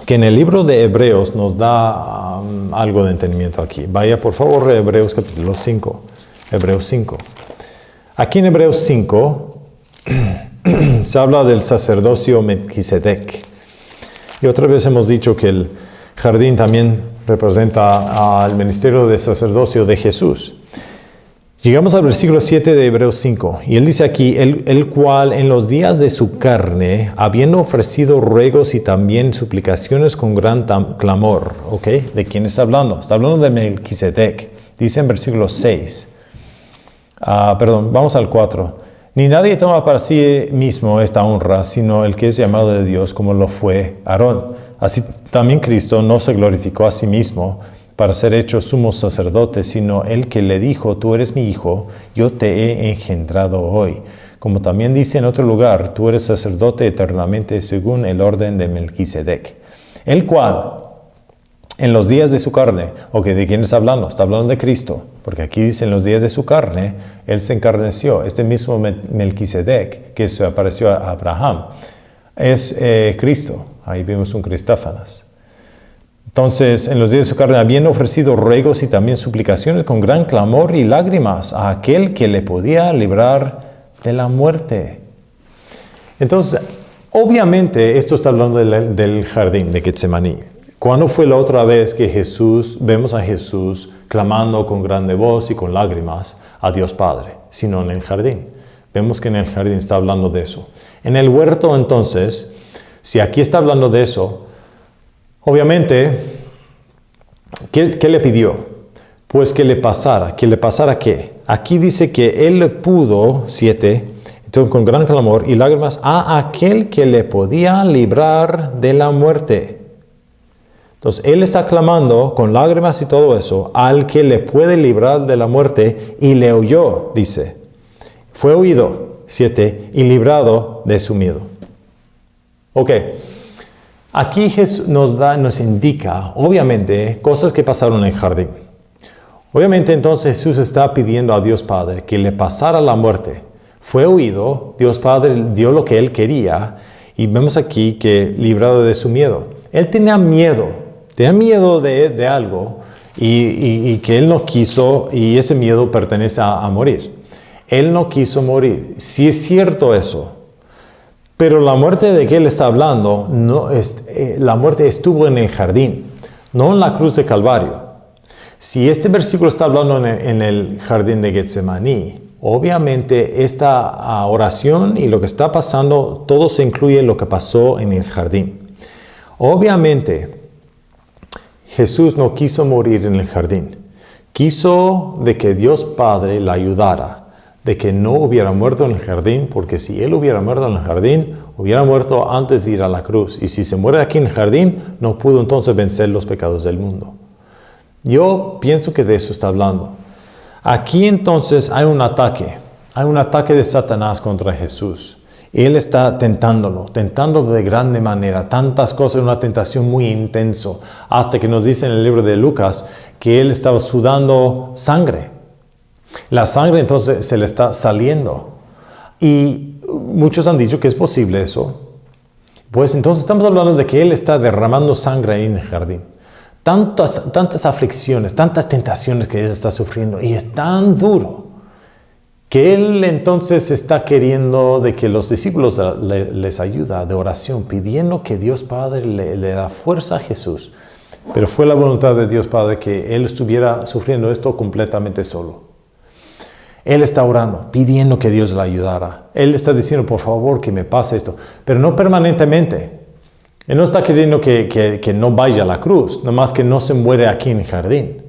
que en el libro de Hebreos nos da algo de entendimiento aquí. Vaya por favor a Hebreos capítulo 5. Hebreos 5. Aquí en Hebreos 5 se habla del sacerdocio Melquisedec. Y otra vez hemos dicho que el jardín también representa al ministerio de sacerdocio de Jesús. Llegamos al versículo 7 de Hebreos 5, y él dice aquí, el cual en los días de su carne, habiendo ofrecido ruegos y también suplicaciones con gran clamor, ¿ok? ¿De quién está hablando? Está hablando de Melquisedec. Dice en versículo 6, vamos al 4. Ni nadie toma para sí mismo esta honra, sino el que es llamado de Dios, como lo fue Aarón. Así también Cristo no se glorificó a sí mismo para ser hecho sumo sacerdote, sino el que le dijo, tú eres mi hijo, yo te he engendrado hoy. Como también dice en otro lugar, tú eres sacerdote eternamente según el orden de Melquisedec. El cual, en los días de su carne. Ok, ¿de quién está hablando? Está hablando de Cristo, porque aquí dice en los días de su carne, Él se encarneció. Este mismo Melquisedec que se apareció a Abraham es Cristo. Ahí vemos un Cristófanas. Entonces, en los días de su carne habían ofrecido ruegos y también suplicaciones con gran clamor y lágrimas a aquel que le podía librar de la muerte. Entonces, obviamente, esto está hablando del jardín de Getsemaní. ¿Cuándo fue la otra vez que vemos a Jesús clamando con grande voz y con lágrimas a Dios Padre? Sino en el jardín. Vemos que en el jardín está hablando de eso. En el huerto, entonces, si aquí está hablando de eso, obviamente, ¿qué le pidió? Pues que le pasara. ¿Que le pasara qué? Aquí dice que Él pudo, 7, entonces con gran clamor y lágrimas, a aquel que le podía librar de la muerte. Entonces, Él está clamando con lágrimas y todo eso al que le puede librar de la muerte y le oyó, dice. Fue oído, 7, y librado de su miedo. Ok. Aquí Jesús nos indica, obviamente, cosas que pasaron en el jardín. Obviamente, entonces Jesús está pidiendo a Dios Padre que le pasara la muerte. Fue oído, Dios Padre dio lo que Él quería, y vemos aquí que librado de su miedo. Él tenía miedo de algo, y que Él no quiso, y ese miedo pertenece a morir. Él no quiso morir. Sí es cierto eso. Pero la muerte de que Él está hablando, la muerte estuvo en el jardín, no en la cruz de Calvario. Si este versículo está hablando en el jardín de Getsemaní, obviamente esta oración y lo que está pasando, todo se incluye en lo que pasó en el jardín. Obviamente, Jesús no quiso morir en el jardín. Quiso de que Dios Padre le ayudara, de que no hubiera muerto en el jardín, porque si Él hubiera muerto en el jardín, hubiera muerto antes de ir a la cruz. Y si se muere aquí en el jardín, no pudo entonces vencer los pecados del mundo. Yo pienso que de eso está hablando. Aquí entonces hay un ataque de Satanás contra Jesús. Él está tentándolo de grande manera, tantas cosas, una tentación muy intenso, hasta que nos dice en el libro de Lucas que Él estaba sudando sangre. La sangre entonces se le está saliendo. Y muchos han dicho que es posible eso. Pues entonces estamos hablando de que Él está derramando sangre ahí en el jardín. Tantas aflicciones, tantas tentaciones que Él está sufriendo. Y es tan duro que Él entonces está queriendo de que los discípulos les ayuda de oración, pidiendo que Dios Padre le da fuerza a Jesús. Pero fue la voluntad de Dios Padre que Él estuviera sufriendo esto completamente solo. Él está orando, pidiendo que Dios le ayudara. Él está diciendo, por favor, que me pase esto. Pero no permanentemente. Él no está queriendo que no vaya a la cruz, nomás que no se muere aquí en el jardín.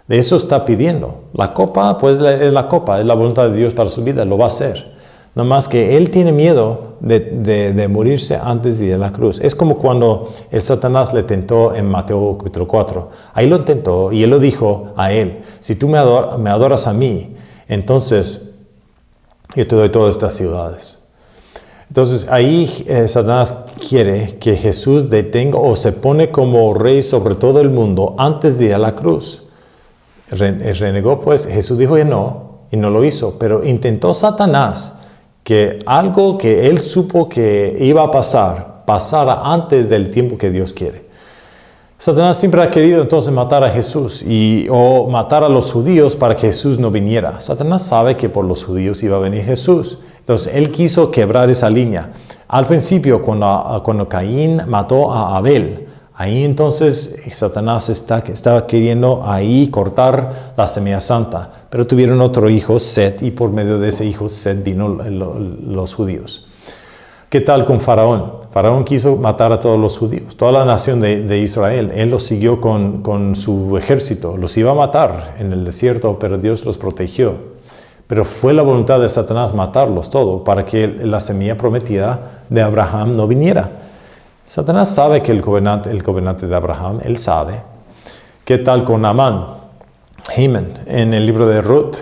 De eso está pidiendo. La copa, pues es la copa, es la voluntad de Dios para su vida, lo va a hacer. Nomás que Él tiene miedo de morirse antes de ir a la cruz. Es como cuando el Satanás le tentó en Mateo capítulo 4. Ahí lo tentó y Él lo dijo a Él, si tú me adoras a mí, entonces yo te doy todas estas ciudades. Entonces ahí Satanás quiere que Jesús detenga o se pone como rey sobre todo el mundo antes de ir a la cruz. Renegó pues, Jesús dijo que no, y no lo hizo, pero intentó Satanás que algo que él supo que iba a pasara antes del tiempo que Dios quiere. Satanás siempre ha querido entonces matar a Jesús o matar a los judíos para que Jesús no viniera. Satanás sabe que por los judíos iba a venir Jesús. Entonces él quiso quebrar esa línea. Al principio, cuando Caín mató a Abel, ahí entonces Satanás estaba queriendo ahí cortar la semilla santa. Pero tuvieron otro hijo, Set, y por medio de ese hijo Set vino los judíos. ¿Qué tal con Faraón? Faraón quiso matar a todos los judíos, toda la nación de Israel. Él los siguió con su ejército. Los iba a matar en el desierto, pero Dios los protegió. Pero fue la voluntad de Satanás matarlos todos para que la semilla prometida de Abraham no viniera. Satanás sabe que el gobernante de Abraham, él sabe. ¿Qué tal con Amán? Haman, en el libro de Ruth,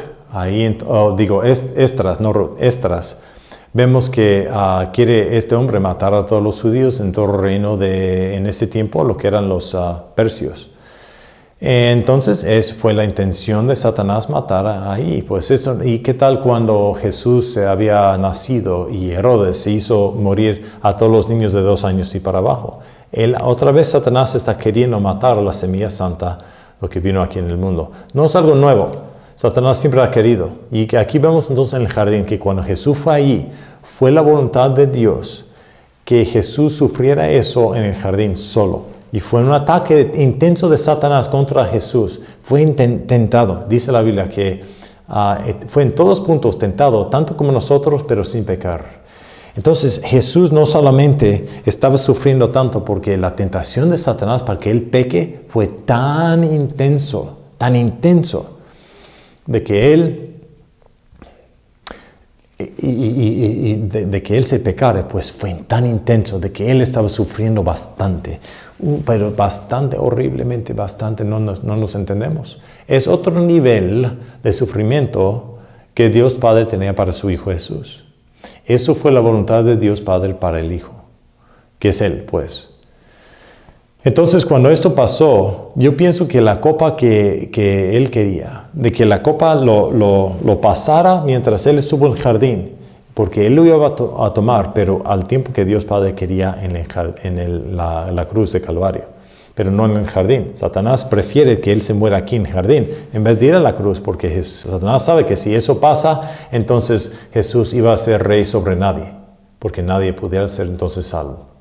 Esdras, no Ruth, Esdras. Vemos que quiere este hombre matar a todos los judíos en todo el reino en ese tiempo, lo que eran los persios. Entonces, fue la intención de Satanás matar ahí. Pues esto, ¿y qué tal cuando Jesús había nacido y Herodes se hizo morir a todos los niños de 2 años y para abajo? Otra vez Satanás está queriendo matar a la semilla santa, lo que vino aquí en el mundo. No es algo nuevo. Satanás siempre ha querido. Y que aquí vemos entonces en el jardín que cuando Jesús fue allí, fue la voluntad de Dios que Jesús sufriera eso en el jardín solo. Y fue un ataque intenso de Satanás contra Jesús. Fue tentado. Dice la Biblia que fue en todos puntos tentado, tanto como nosotros, pero sin pecar. Entonces Jesús no solamente estaba sufriendo tanto porque la tentación de Satanás para que él peque fue tan intenso, de que él de que él se pecara, pues fue tan intenso, de que él estaba sufriendo bastante, pero bastante, horriblemente bastante, no nos entendemos. Es otro nivel de sufrimiento que Dios Padre tenía para su Hijo Jesús. Eso fue la voluntad de Dios Padre para el Hijo, que es Él, pues. Entonces, cuando esto pasó, yo pienso que la copa que Él quería, de que la copa lo pasara mientras Él estuvo en el jardín, porque Él lo iba a tomar, pero al tiempo que Dios Padre quería en la cruz de Calvario, pero no en el jardín. Satanás prefiere que Él se muera aquí en el jardín, en vez de ir a la cruz, porque Satanás sabe que si eso pasa, entonces Jesús iba a ser rey sobre nadie, porque nadie pudiera ser entonces salvo.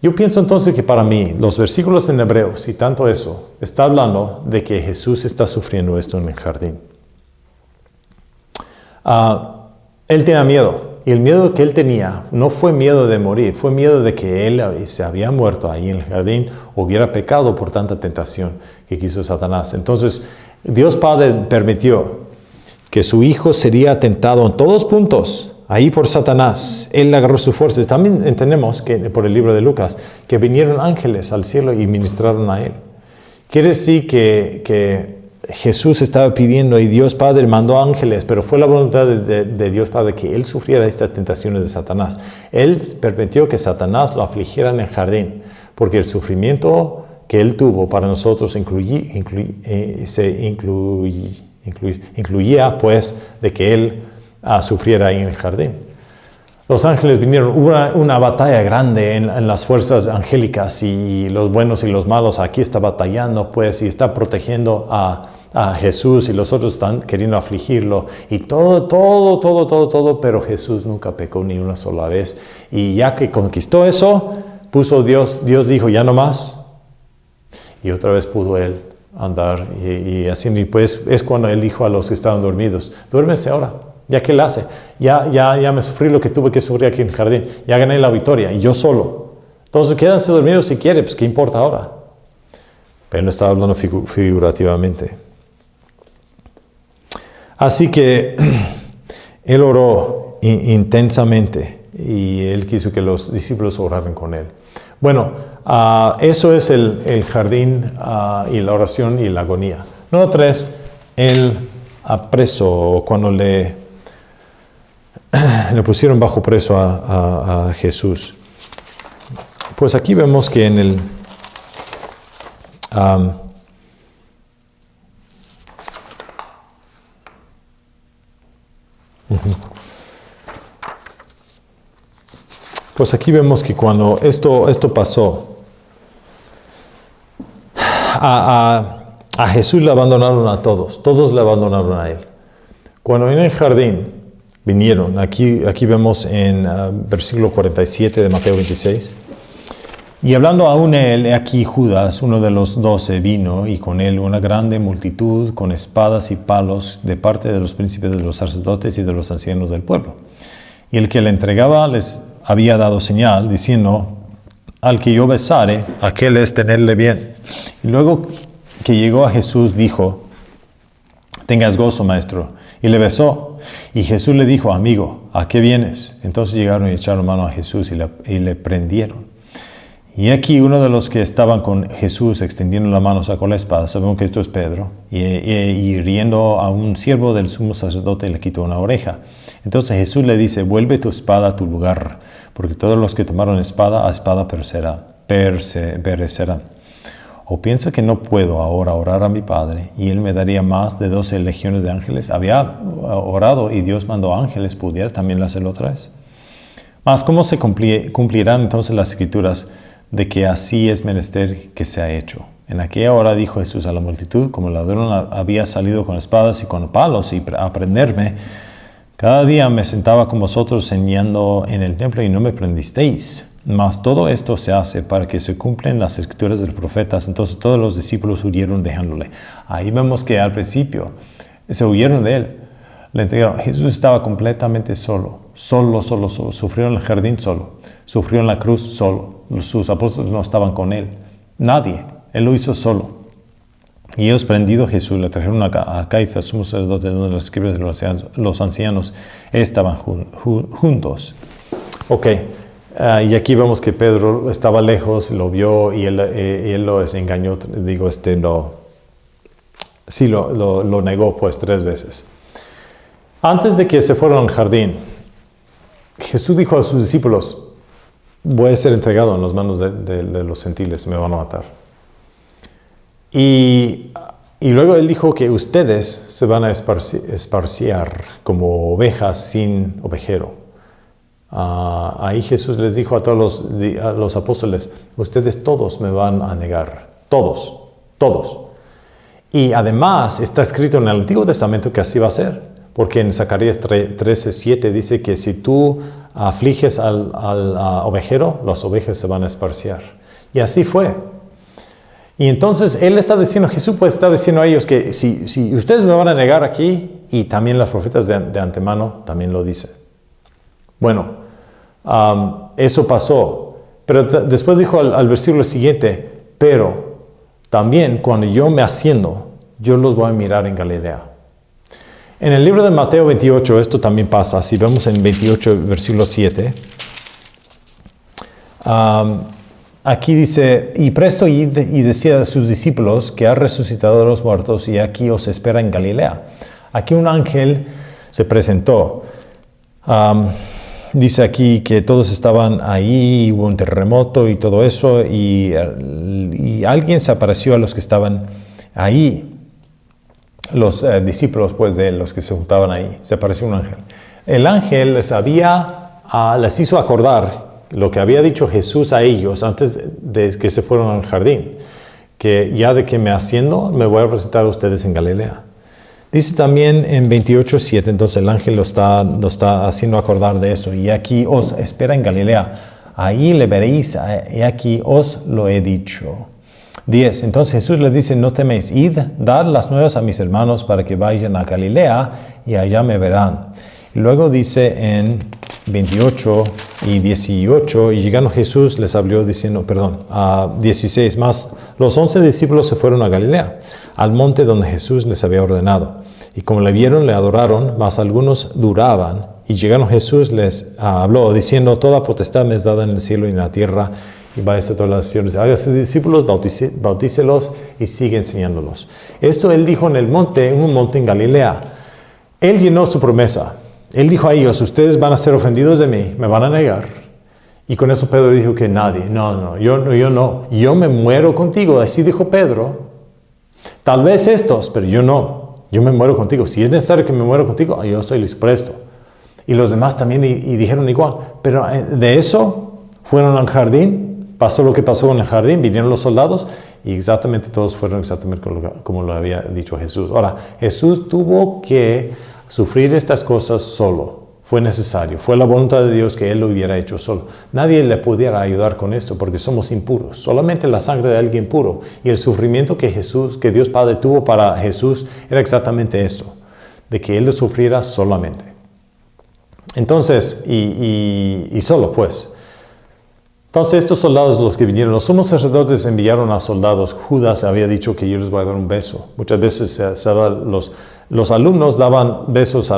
Yo pienso entonces que para mí, los versículos en Hebreos y tanto eso, está hablando de que Jesús está sufriendo esto en el jardín. Él tenía miedo, y el miedo que él tenía no fue miedo de morir, fue miedo de que él se había muerto ahí en el jardín, hubiera pecado por tanta tentación que quiso Satanás. Entonces, Dios Padre permitió que su Hijo sería tentado en todos puntos, ahí por Satanás. Él agarró sus fuerzas. También entendemos que por el libro de Lucas, que vinieron ángeles al cielo y ministraron a él. Quiere decir que Jesús estaba pidiendo y Dios Padre mandó ángeles, pero fue la voluntad de Dios Padre que Él sufriera estas tentaciones de Satanás. Él permitió que Satanás lo afligiera en el jardín, porque el sufrimiento que Él tuvo para nosotros incluía pues de que Él sufriera ahí en el jardín. Los ángeles vinieron, hubo una batalla grande en las fuerzas angélicas y los buenos y los malos aquí está batallando pues y está protegiendo a Jesús y los otros están queriendo afligirlo y todo, pero Jesús nunca pecó ni una sola vez. Y ya que conquistó eso, Dios dijo ya no más y otra vez pudo Él andar y así. Y pues es cuando Él dijo a los que estaban dormidos, duérmense ahora. Ya que Él hace, ya me sufrí lo que tuve que sufrir aquí en el jardín, ya gané la victoria y yo solo. Entonces quédense dormidos si quiere, pues qué importa ahora. Pero Él estaba hablando figurativamente. Así que Él oró intensamente y Él quiso que los discípulos oraran con Él. Bueno, eso es el jardín y la oración y la agonía. Número 3, Él preso cuando le pusieron bajo preso a Jesús. Pues aquí vemos que en el pues aquí vemos que cuando esto pasó, a Jesús le abandonaron a todos le abandonaron a Él. Cuando en el jardín vinieron, aquí vemos en versículo 47 de Mateo 26, y hablando aún Él, aquí Judas, uno de los 12, vino, y con él una grande multitud con espadas y palos de parte de los príncipes de los sacerdotes y de los ancianos del pueblo. Y el que le entregaba les había dado señal, diciendo, al que yo besare, aquel es tenerle bien. Y luego que llegó a Jesús, dijo, tengas gozo, maestro. Y le besó. Y Jesús le dijo, amigo, ¿a qué vienes? Entonces llegaron y echaron mano a Jesús y le prendieron. Y aquí uno de los que estaban con Jesús extendiendo la mano sacó la espada, sabemos que esto es Pedro, y hiriendo a un siervo del sumo sacerdote le quitó una oreja. Entonces Jesús le dice, vuelve tu espada a tu lugar, porque todos los que tomaron espada, a espada perecerán. ¿O piensa que no puedo ahora orar a mi Padre y Él me daría más de 12 legiones de ángeles? Había orado y Dios mandó ángeles, ¿pudiera también hacerlo otra vez? Mas, ¿cómo se cumplirán entonces las escrituras de que así es menester que sea hecho? En aquella hora dijo Jesús a la multitud, como el ladrón había salido con espadas y con palos y a prenderme, cada día me sentaba con vosotros enseñando en el templo y no me prendisteis. Mas todo esto se hace para que se cumplen las escrituras de los profetas. Entonces todos los discípulos huyeron dejándole. Ahí vemos que al principio se huyeron de él. Le entendieron. Jesús estaba completamente solo. Solo. Sufrió en el jardín solo. Sufrió en la cruz solo. Sus apóstoles no estaban con él. Nadie. Él lo hizo solo. Y ellos, prendido Jesús, le trajeron a Caifás, sumo sacerdote, donde los escribas de los ancianos estaban juntos. Ok, y aquí vemos que Pedro estaba lejos, lo vio y él lo engañó, lo negó pues 3 veces. Antes de que se fueran al jardín, Jesús dijo a sus discípulos, voy a ser entregado en las manos de los gentiles, me van a matar. Y luego él dijo que ustedes se van a esparciar como ovejas sin ovejero. Ahí Jesús les dijo a todos los apóstoles, ustedes todos me van a negar, todos. Y además está escrito en el Antiguo Testamento que así va a ser, porque en Zacarías 13:7 dice que si tú afliges al ovejero, las ovejas se van a esparciar. Y así fue. Y entonces Él está diciendo, Jesús pues está diciendo a ellos que si ustedes me van a negar aquí, y también las profetas de antemano también lo dicen. Bueno, eso pasó. Pero después dijo al versículo siguiente, pero también cuando yo me asciendo, yo los voy a mirar en Galilea. En el libro de Mateo 28 esto también pasa. Si vemos en 28 versículo 7, aquí dice, y presto id y decía a sus discípulos que ha resucitado de los muertos y aquí os espera en Galilea. Aquí un ángel se presentó. Dice aquí que todos estaban ahí, hubo un terremoto y todo eso, y alguien se apareció a los que estaban ahí, los discípulos pues de los que se juntaban ahí. Se apareció un ángel. El ángel les hizo acordar lo que había dicho Jesús a ellos antes de que se fueron al jardín, que ya de que me asciendo, me voy a presentar a ustedes en Galilea. Dice también en 28:7, entonces el ángel lo está haciendo acordar de eso. Y aquí os espera en Galilea, ahí le veréis, y aquí os lo he dicho. 10, entonces Jesús les dice, no teméis, id, dad las nuevas a mis hermanos para que vayan a Galilea y allá me verán. Y luego dice en 28 y 18, y llegando Jesús les habló diciendo, 16, más los 11 discípulos se fueron a Galilea, al monte donde Jesús les había ordenado. Y como le vieron, le adoraron, mas algunos dudaban. Y llegando Jesús les habló, diciendo, toda potestad me es dada en el cielo y en la tierra, y váyase a todas las naciones, hágase discípulos, bautícelos y sigue enseñándolos. Esto él dijo en un monte en Galilea. Él llenó su promesa. Él dijo a ellos, ustedes van a ser ofendidos de mí, me van a negar. Y con eso Pedro dijo que nadie, yo me muero contigo. Así dijo Pedro. Tal vez estos, pero yo me muero contigo. Si es necesario que me muera contigo, yo estoy dispuesto. Y los demás también y dijeron igual. Pero de eso fueron al jardín, pasó lo que pasó en el jardín, vinieron los soldados y exactamente todos fueron exactamente como lo había dicho Jesús. Ahora, Jesús tuvo que sufrir estas cosas solo. Fue necesario. Fue la voluntad de Dios que Él lo hubiera hecho solo. Nadie le pudiera ayudar con esto porque somos impuros. Solamente la sangre de alguien puro. Y el sufrimiento que Dios Padre tuvo para Jesús era exactamente esto. De que Él lo sufriera solamente. Entonces, y solo pues. Entonces estos soldados, los que vinieron, los sumos sacerdotes enviaron a soldados. Judas había dicho que yo les voy a dar un beso. Muchas veces los alumnos daban besos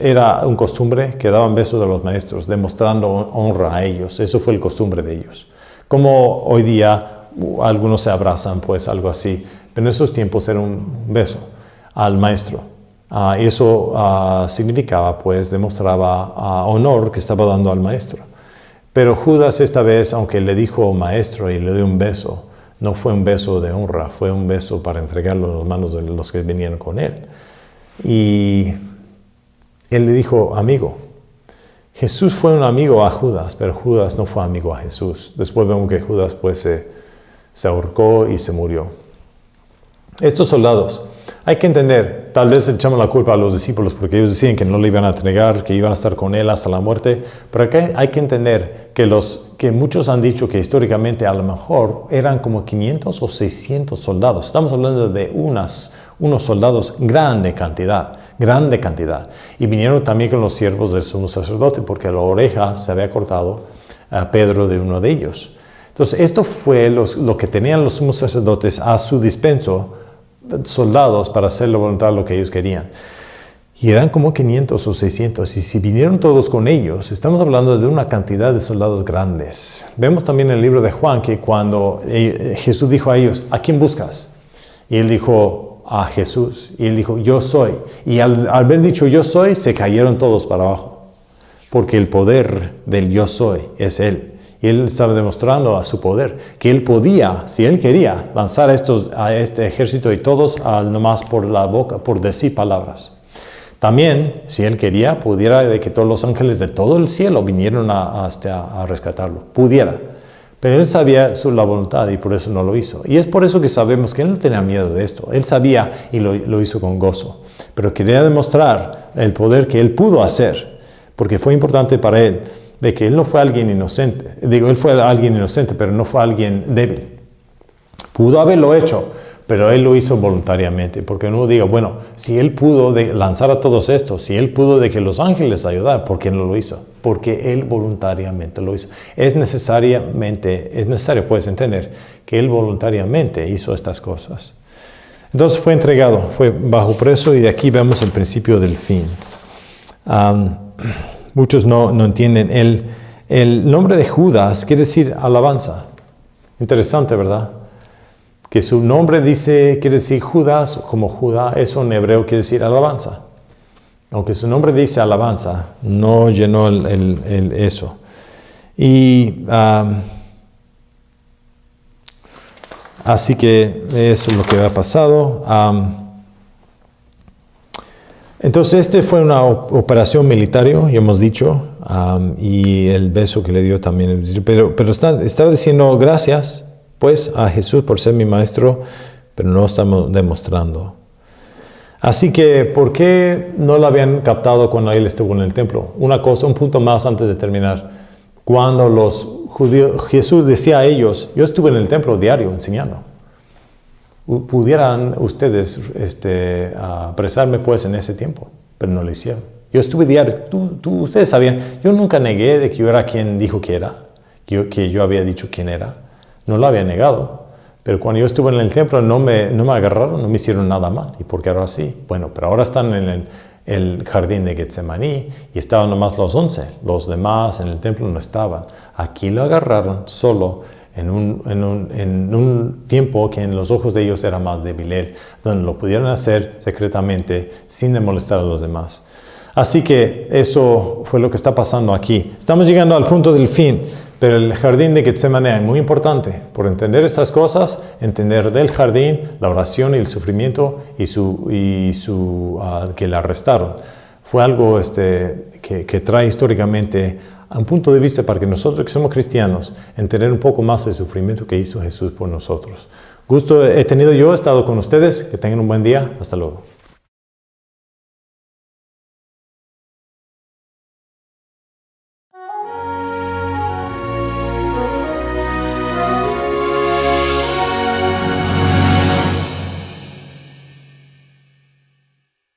era un costumbre que daban besos a los maestros, demostrando honra a ellos. Eso fue el costumbre de ellos. Como hoy día algunos se abrazan, pues algo así. Pero en esos tiempos era un beso al maestro. Eso significaba, pues, demostraba honor que estaba dando al maestro. Pero Judas esta vez, aunque le dijo maestro y le dio un beso, No fue un beso de honra, fue un beso para entregarlo en las manos de los que vinieron con él. Y él le dijo, amigo. Jesús fue un amigo a Judas, pero Judas no fue amigo a Jesús. Después vemos que Judas pues se ahorcó y se murió. Estos soldados, hay que entender, tal vez echamos la culpa a los discípulos porque ellos decían que no le iban a entregar, que iban a estar con él hasta la muerte, pero acá hay que entender que muchos han dicho que históricamente a lo mejor eran como 500 o 600 soldados. Estamos hablando de unos soldados grande cantidad. Y vinieron también con los siervos del sumo sacerdote porque la oreja se había cortado a Pedro de uno de ellos. Entonces esto fue lo que tenían los sumos sacerdotes a su dispenso, soldados para hacer la voluntad de lo que ellos querían. Y eran como 500 o 600. Y si vinieron todos con ellos, estamos hablando de una cantidad de soldados grandes. Vemos también en el libro de Juan que cuando Jesús dijo a ellos, ¿a quién buscas? Y él dijo, a Jesús. Y él dijo, yo soy. Y al haber dicho yo soy, se cayeron todos para abajo. Porque el poder del yo soy es él. Y él estaba demostrando a su poder que él podía, si él quería, lanzar a este ejército y todos nomás por la boca, por decir palabras. También, si él quería, pudiera de que todos los ángeles de todo el cielo vinieron a rescatarlo. Pudiera. Pero él sabía la voluntad y por eso no lo hizo. Y es por eso que sabemos que él no tenía miedo de esto. Él sabía y lo hizo con gozo. Pero quería demostrar el poder que él pudo hacer. Porque fue importante para él de que él no fue alguien inocente. Él fue alguien inocente, pero no fue alguien débil. Pudo haberlo hecho, pero él lo hizo voluntariamente. Porque uno diga, bueno, si él pudo lanzar a todos estos, si él pudo de que los ángeles ayudaran, ¿por qué no lo hizo? Porque él voluntariamente lo hizo. Es necesario, puedes entender, que él voluntariamente hizo estas cosas. Entonces fue entregado, fue bajo preso y de aquí vemos el principio del fin. Muchos no entienden. El nombre de Judas quiere decir alabanza. Interesante, ¿verdad? Que su nombre quiere decir Judas, como Judá, eso en hebreo quiere decir alabanza. Aunque su nombre dice alabanza, no llenó eso. Y así que eso es lo que ha pasado. Entonces, fue una operación militar, ya hemos dicho, y el beso que le dio también. Pero estaba diciendo gracias, pues, a Jesús por ser mi maestro, pero no estamos demostrando. Así que, ¿por qué no lo habían captado cuando él estuvo en el templo? Un punto más antes de terminar. Cuando los judíos, Jesús decía a ellos, yo estuve en el templo diario enseñando. Pudieran ustedes apresarme pues en ese tiempo, pero no lo hicieron. Yo estuve diario. Ustedes sabían, yo nunca negué de que yo era quien dijo que era, que yo había dicho quién era. No lo había negado. Pero cuando yo estuve en el templo no me agarraron, no me hicieron nada mal. ¿Y por qué era así? Bueno, pero ahora están en el jardín de Getsemaní y estaban nomás los 11. Los demás en el templo no estaban. Aquí lo agarraron solo en un tiempo que en los ojos de ellos era más débil, donde lo pudieron hacer secretamente sin molestar a los demás. Así que eso fue lo que está pasando aquí. Estamos llegando al punto del fin, pero el jardín de Getsemaní es muy importante. Por entender estas cosas, entender del jardín, la oración y el sufrimiento que la arrestaron. Fue algo que trae históricamente a un punto de vista para que nosotros que somos cristianos entender un poco más el sufrimiento que hizo Jesús por nosotros. Gusto he tenido yo, he estado con ustedes, que tengan un buen día, hasta luego.